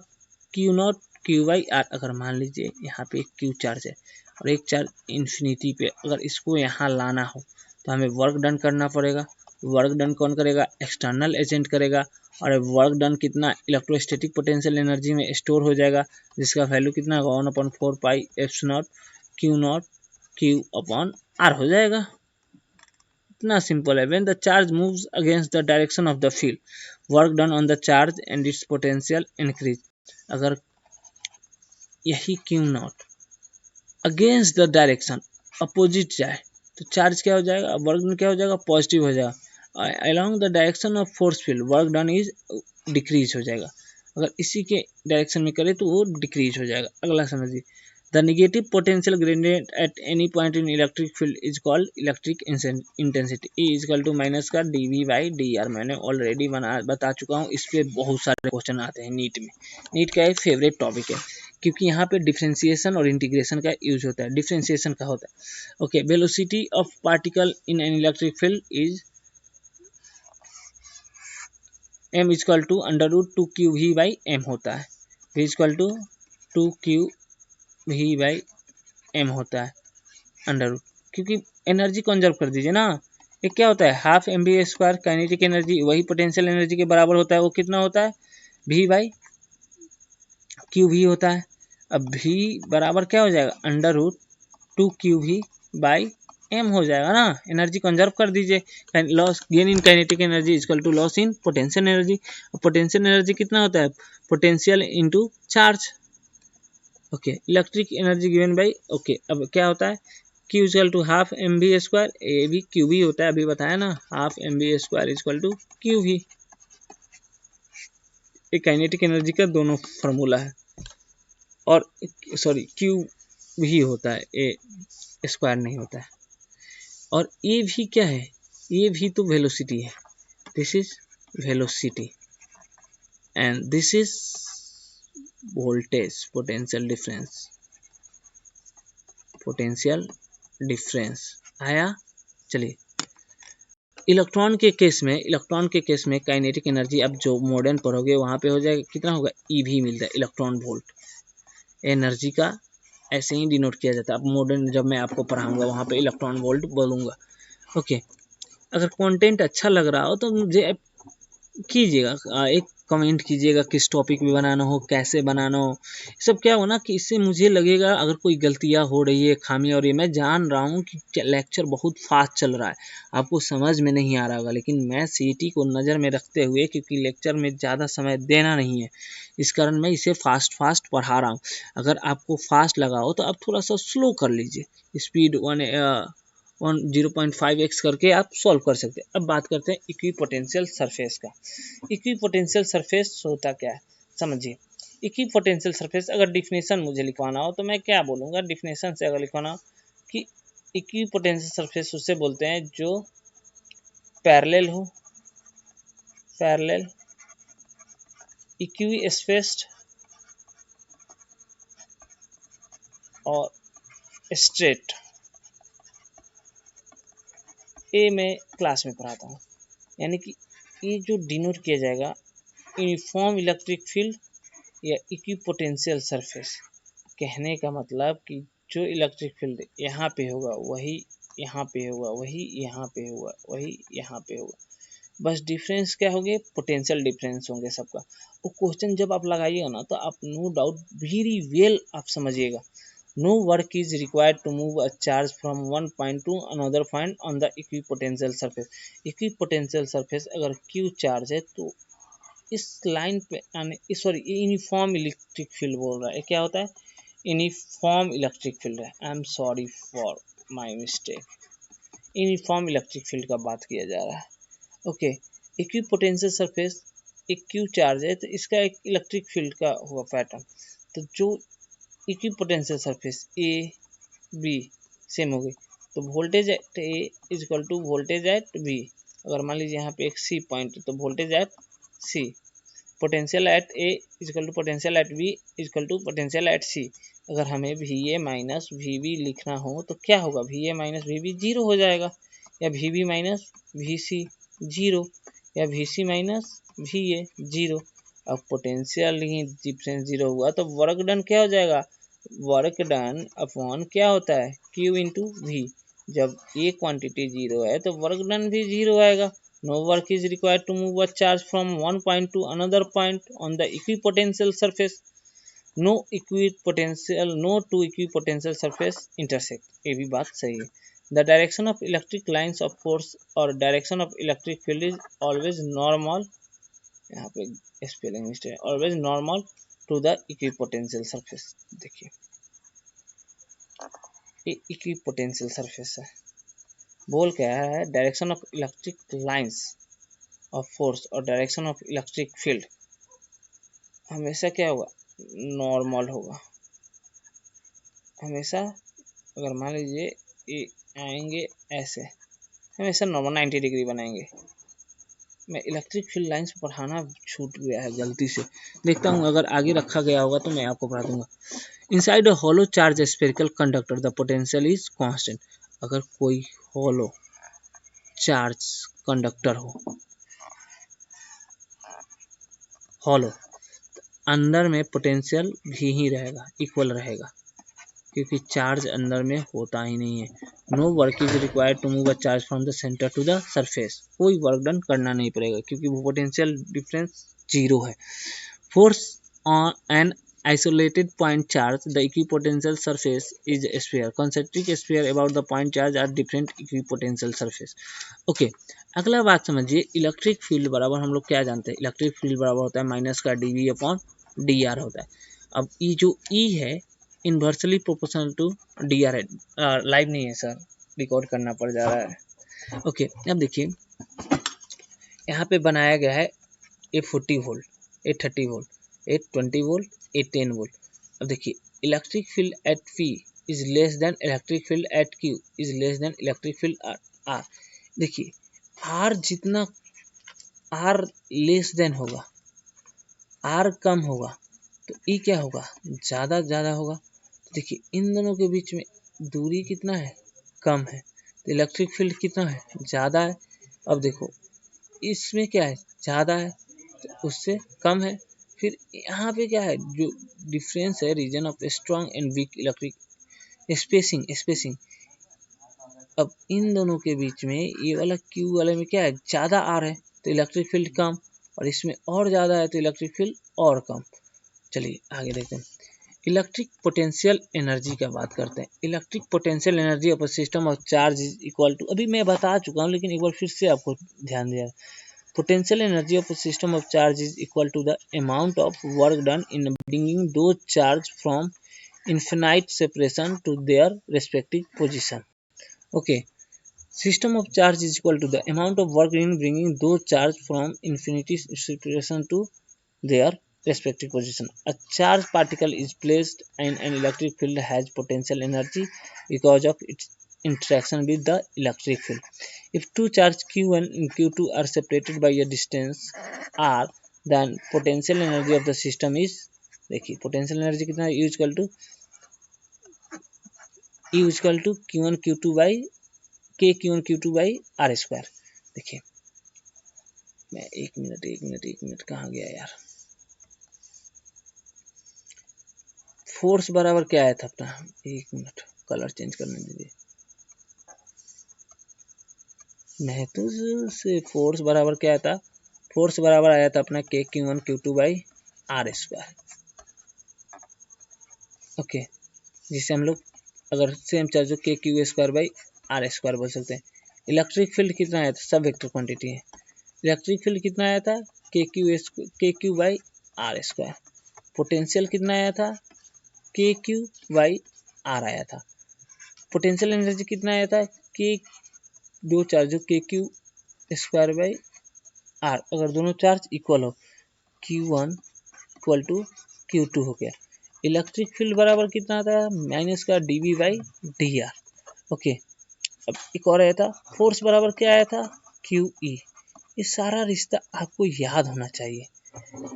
Q0 Q/R। अगर मान लीजिए यहाँ पे एक Q charge है और एक चार्ज इन्फिनिटी पे, अगर इसको यहाँ लाना हो तो हमें वर्क डन करना पड़ेगा। वर्क डन कौन करेगा, एक्सटर्नल एजेंट करेगा, और वर्क डन कितना इलेक्ट्रोस्टैटिक पोटेंशियल एनर्जी में स्टोर हो जाएगा, जिसका वैल्यू कितना होगा 1/4πε0 Q0 Q/R हो जाएगा। इतना सिंपल है। When the charge moves against the direction of the field, work done on the charge and it's potential increase. अगर यही Q0 against the direction opposite जाए तो चार्ज क्या हो जाएगा, वर्क डन क्या हो जाएगा, पॉजिटिव हो जाएगा। Along the direction of force field work done is decrease हो जाएगा। अगर इसी के डायरेक्शन में करें तो वो डिक्रीज हो जाएगा। अगला समझिए। The negative potential gradient at any point in electric field is called electric intensity. E is equal to minus का dV/dr। मैंने ऑलरेडी बता चुका हूँ, इस पर बहुत सारे क्वेश्चन आते हैं नीट में। नीट का एक फेवरेट टॉपिक है क्योंकि यहाँ पे डिफ्रेंसिएशन और इंटीग्रेशन का यूज होता है। डिफ्रेंसिएशन का होता है। Okay, velocity of particle in an electric field is m is equal to √2qV/m होता है। v is equal to 2qV/m होता है अंडर, क्योंकि एनर्जी कंजर्व कर दीजिए ना। ये क्या होता है, 12 mv² काइनेटिक एनर्जी, वही पोटेंशियल एनर्जी के बराबर होता है। वो कितना होता है, V/QV होता है। अब भी बराबर क्या हो जाएगा, under root 2 QV by m हो जाएगा ना। एनर्जी कंजर्व कर दीजिए, loss gain in kinetic energy equal to loss in potential energy. Potential energy कितना होता है, potential into charge. Okay, electric energy given by, okay अब क्या होता है, Q equal to half mv², ए भी QV होता है, अभी बताया ना, half mv² equal to QV। ये काइनेटिक एनर्जी का दोनों फार्मूला है, और सॉरी Q भी होता है, ए स्क्वायर नहीं होता है। और ये भी क्या है, ये भी तो वेलोसिटी है, this is velocity and this is voltage, potential difference, potential difference आया। चलिए, इलेक्ट्रॉन के केस में काइनेटिक एनर्जी अब जो मॉडर्न पढ़ोगे वहाँ पे हो जाएगा, कितना होगा, ईवी मिलता है, इलेक्ट्रॉन वोल्ट। एनर्जी का ऐसे ही डिनोट किया जाता है। अब मॉडर्न जब मैं आपको पढ़ाऊंगा वहाँ पे इलेक्ट्रॉन वोल्ट बोलूँगा। ओके, अगर कंटेंट अच्छा लग रहा हो तो मुझे कीजिएगा, एक कमेंट कीजिएगा, किस टॉपिक में बनाना हो, कैसे बनाना हो, सब क्या हो ना कि इससे मुझे लगेगा अगर कोई गलतियां हो रही है, खामियां हो रही है। मैं जान रहा हूँ कि लेक्चर बहुत फास्ट चल रहा है, आपको समझ में नहीं आ रहा होगा, लेकिन मैं सीटी को नज़र में रखते हुए, क्योंकि लेक्चर में ज़्यादा समय देना नहीं है, इस कारण मैं इसे फास्ट पढ़ा रहा हूँ। अगर आपको फास्ट लगा हो तो आप थोड़ा सा स्लो कर लीजिए, स्पीड 0.5x करके आप सॉल्व कर सकते हैं। अब बात करते हैं इक्विपोटेंशियल सरफेस का। इक्विपोटेंशियल सरफेस होता क्या है, समझिए। इक्विपोटेंशियल सरफेस अगर डिफिनेशन मुझे लिखवाना हो तो मैं क्या बोलूँगा, डिफिनेशन से अगर लिखवाना हो कि इक्विपोटेंशियल सरफेस उससे बोलते हैं जो पैरेलल हो, पैरेलल, इक्वी स्पेस्ड और स्ट्रेट। ये मैं क्लास में पढ़ाता हूँ, यानी कि ये जो डिनोट किया जाएगा यूनिफॉर्म इलेक्ट्रिक फील्ड या इक्विपोटेंशियल सरफेस। कहने का मतलब कि जो इलेक्ट्रिक फील्ड यहाँ पे होगा वही यहाँ पे होगा, वही यहाँ पे होगा, वही यहाँ पे होगा, बस डिफरेंस क्या होंगे, पोटेंशियल डिफरेंस होंगे सबका। वो क्वेश्चन जब आप लगाइएगा ना तो आप नो डाउट वेरी वेल आप समझिएगा, no work is required to move a charge from one point to another point on the equipotential surface. Equipotential surface अगर क्यू चार्ज है तो इस लाइन पे, सॉरी यूनिफॉर्म इलेक्ट्रिक फील्ड बोल रहा है, क्या होता है, यूनिफॉर्म इलेक्ट्रिक फील्ड है, I am sorry for my mistake, uniform electric field का बात किया जा रहा है। ओके, इक्विपोटेंशियल सरफेस एक क्यू चार्ज है तो इसका एक इलेक्ट्रिक फील्ड का हुआ पैटर्न। तो जो equipotential surface A B same हो गई, तो voltage at A is equal to voltage at B. अगर मान लीजिए यहाँ पे एक सी पॉइंट है तो voltage at C, potential at A is equal to potential at B is equal to potential at C. अगर हमें V A minus V B लिखना हो तो क्या होगा, V A minus V B zero हो जाएगा, या V B minus V C zero, या V C minus V A zero. अब पोटेंशियल ही डिफरेंस जीरो हुआ तो वर्क डन क्या हो जाएगा, वर्क डन अपॉन क्या होता है, क्यू इंटू वी। जब ये क्वांटिटी जीरो है तो वर्क डन भी जीरो आएगा। No work is required to move a charge from one point to another point on the equipotential surface. No two equipotential surface intersect. ये भी बात सही है। The direction of electric lines of force or direction of electric field is always normal. यहाँ पे spelling mistake, always normal to the equipotential surface. देखिए ये equipotential surface है, बोल क्या है, direction of electric lines of force और direction of electric field हमेशा क्या होगा, नॉर्मल होगा हमेशा। अगर मान लीजिए ये आएंगे ऐसे, हमेशा नॉर्मल 90 डिग्री बनाएंगे। मैं इलेक्ट्रिक फील्ड लाइंस पढ़ाना छूट गया है गलती से, देखता हूँ अगर आगे रखा गया होगा तो मैं आपको पढ़ा दूंगा। Inside a hollow charge spherical conductor the potential is constant. अगर कोई होलो चार्ज कंडक्टर हो, हॉलो, अंदर में पोटेंशियल भी ही रहेगा, इक्वल रहेगा, क्योंकि चार्ज अंदर में होता ही नहीं है। No work is required to move a charge from the center to the surface. कोई वर्क डन करना नहीं पड़ेगा क्योंकि वो पोटेंशियल डिफरेंस जीरो है। Force on an isolated point charge, the equipotential surface is a sphere. Concentric sphere about the point charge are different equipotential surface. Okay अगला बात समझिए, इलेक्ट्रिक फील्ड बराबर हम लोग क्या जानते हैं, इलेक्ट्रिक फील्ड बराबर होता है माइनस का dV अपॉन dr होता है। अब ई जो ई है इन्वर्सली प्रोपोर्शनल टू dr है। लाइव नहीं है सर, रिकॉर्ड करना पड़ जा रहा है। ओके अब देखिए यहाँ पे बनाया गया है ए 40 वोल्ट, ए 30 वोल्ट, ए 20 वोल्ट, ए 10 वोल्ट। अब देखिए electric field eight P is less than electric field eight Q is less than electric field R। देखिए R जितना R लेस देन होगा, R कम होगा तो E क्या होगा, ज़्यादा होगा। तो देखिए इन दोनों के बीच में दूरी कितना है, कम है, तो इलेक्ट्रिक फील्ड कितना है, ज़्यादा है। अब देखो इसमें क्या है, ज़्यादा है तो उससे कम है। फिर यहाँ पे क्या है, जो डिफरेंस है region of strong and weak electric spacing. अब इन दोनों के बीच में ये वाला क्यू वाले में क्या है, ज़्यादा आर है तो इलेक्ट्रिक फील्ड कम, और इसमें और ज़्यादा है तो इलेक्ट्रिक फील्ड और कम। चलिए आगे देखते हैं, इलेक्ट्रिक पोटेंशियल एनर्जी का बात करते हैं। Electric potential energy of a system of charge is equal to, अभी मैं बता चुका हूँ लेकिन एक बार फिर से आपको ध्यान दिया, potential energy of a system of charge is equal to the amount of work done in bringing those charge from infinite separation to their respective position. Okay, system of charge is equal to the amount of work in bringing those charge from infinity separation to their respective position. A charged particle is placed in an electric field has potential energy because of its interaction with the electric field. If two charges Q1 and Q2 are separated by a distance R, then potential energy of the system is, देखिए potential energy कितना है, E Q1 Q2 by K Q1 Q2 by R square. देखिए मैं एक minute कहाँ गया यार, force बराबर क्या आया था अपना, एक मिनट कलर चेंज करने दीजिए, महतूज से फोर्स बराबर क्या आया था, फोर्स बराबर आया था अपना के Q1 Q2 by R square. Okay, जिसे हम लोग अगर सेम चार्ज हो के Q square by R square बोल सकते हैं। इलेक्ट्रिक फील्ड कितना आया था, सब वेक्टर क्वांटिटी है, इलेक्ट्रिक फील्ड कितना आया था के Q by R square. Potential कितना आया था, के क्यू बाई आर आया था। पोटेंशियल एनर्जी कितना आया था, के दो चार्ज हो के क्यू स्क्वायर बाई आर, अगर दोनों चार्ज इक्वल हो Q1 इक्वल टू Q2 हो गया। इलेक्ट्रिक फील्ड बराबर कितना आता है, माइनस का dV बाई dr। ओके अब एक और आया था, फोर्स बराबर क्या आया था, QE। ये सारा रिश्ता आपको याद होना चाहिए,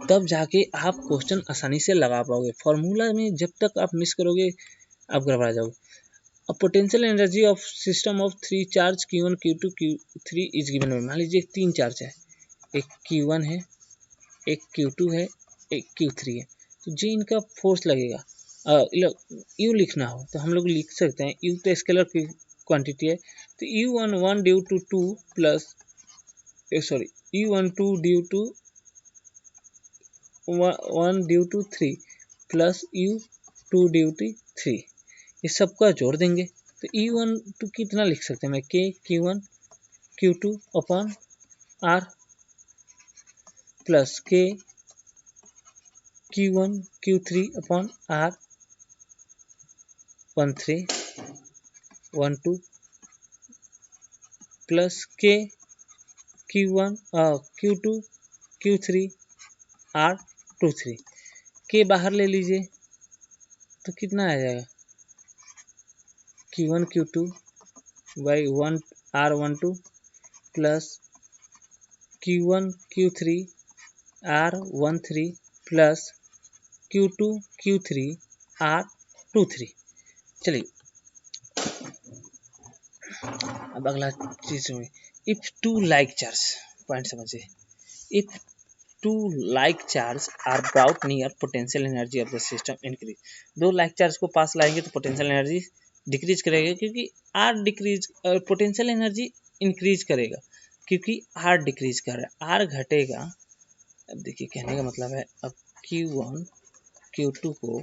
तब जाके आप क्वेश्चन आसानी से लगा पाओगे। फॉर्मूला में जब तक आप मिस करोगे आप गड़बड़ा जाओगे। अब potential energy of system of three charge Q1 Q2 Q3 is given. मान लीजिए तीन चार्ज है, एक Q1 है, एक Q2 है, एक Q3 है, तो जो इनका फोर्स लगेगा, यू लिखना हो तो हम लोग लिख सकते हैं, यू तो स्केलर की क्वांटिटी है, तो U1 due to 2 plus U12 due to 1 due to 3 plus U2 due to 3, ये सबका जोड़ देंगे तो U12 कितना लिख सकते हैं, मैं के Q1 Q2 upon R plus के Q1 Q3 upon R 13 12 plus के Q1 Q2 Q3 R 23, के बाहर ले लीजिए तो कितना आ जाएगा, Q1 Q2 by 1 R12 plus Q1 Q3 R13 plus Q2 Q3 R23। चलिए अब अगला चीज में, if two like charge, point समझिए, if two like charge are brought near potential energy of the system increase. दो लाइक चार्ज को पास लाएंगे तो पोटेंशियल एनर्जी डिक्रीज करेगा, क्योंकि R decrease, potential energy increase करेगा क्योंकि आर डिक्रीज कर रहा है, आर घटेगा। अब देखिए कहने का मतलब है, अब Q1 Q2 को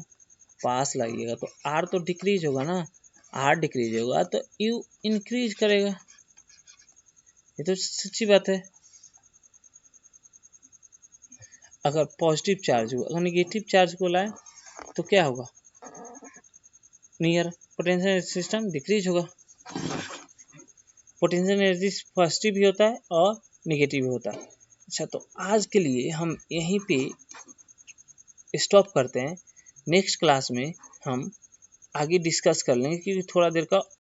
पास लाइएगा तो R तो डिक्रीज होगा ना, R डिक्रीज होगा तो U इंक्रीज करेगा। ये तो सच्ची बात है। अगर पॉजिटिव चार्ज हुआ, अगर निगेटिव चार्ज को लाए तो क्या होगा, नियर पोटेंशियल सिस्टम डिक्रीज होगा। पोटेंशियल एनर्जी पॉजिटिव भी होता है और निगेटिव भी होता है। अच्छा, तो आज के लिए हम यहीं पे स्टॉप करते हैं। नेक्स्ट क्लास में हम आगे डिस्कस कर लेंगे, क्योंकि थोड़ा देर का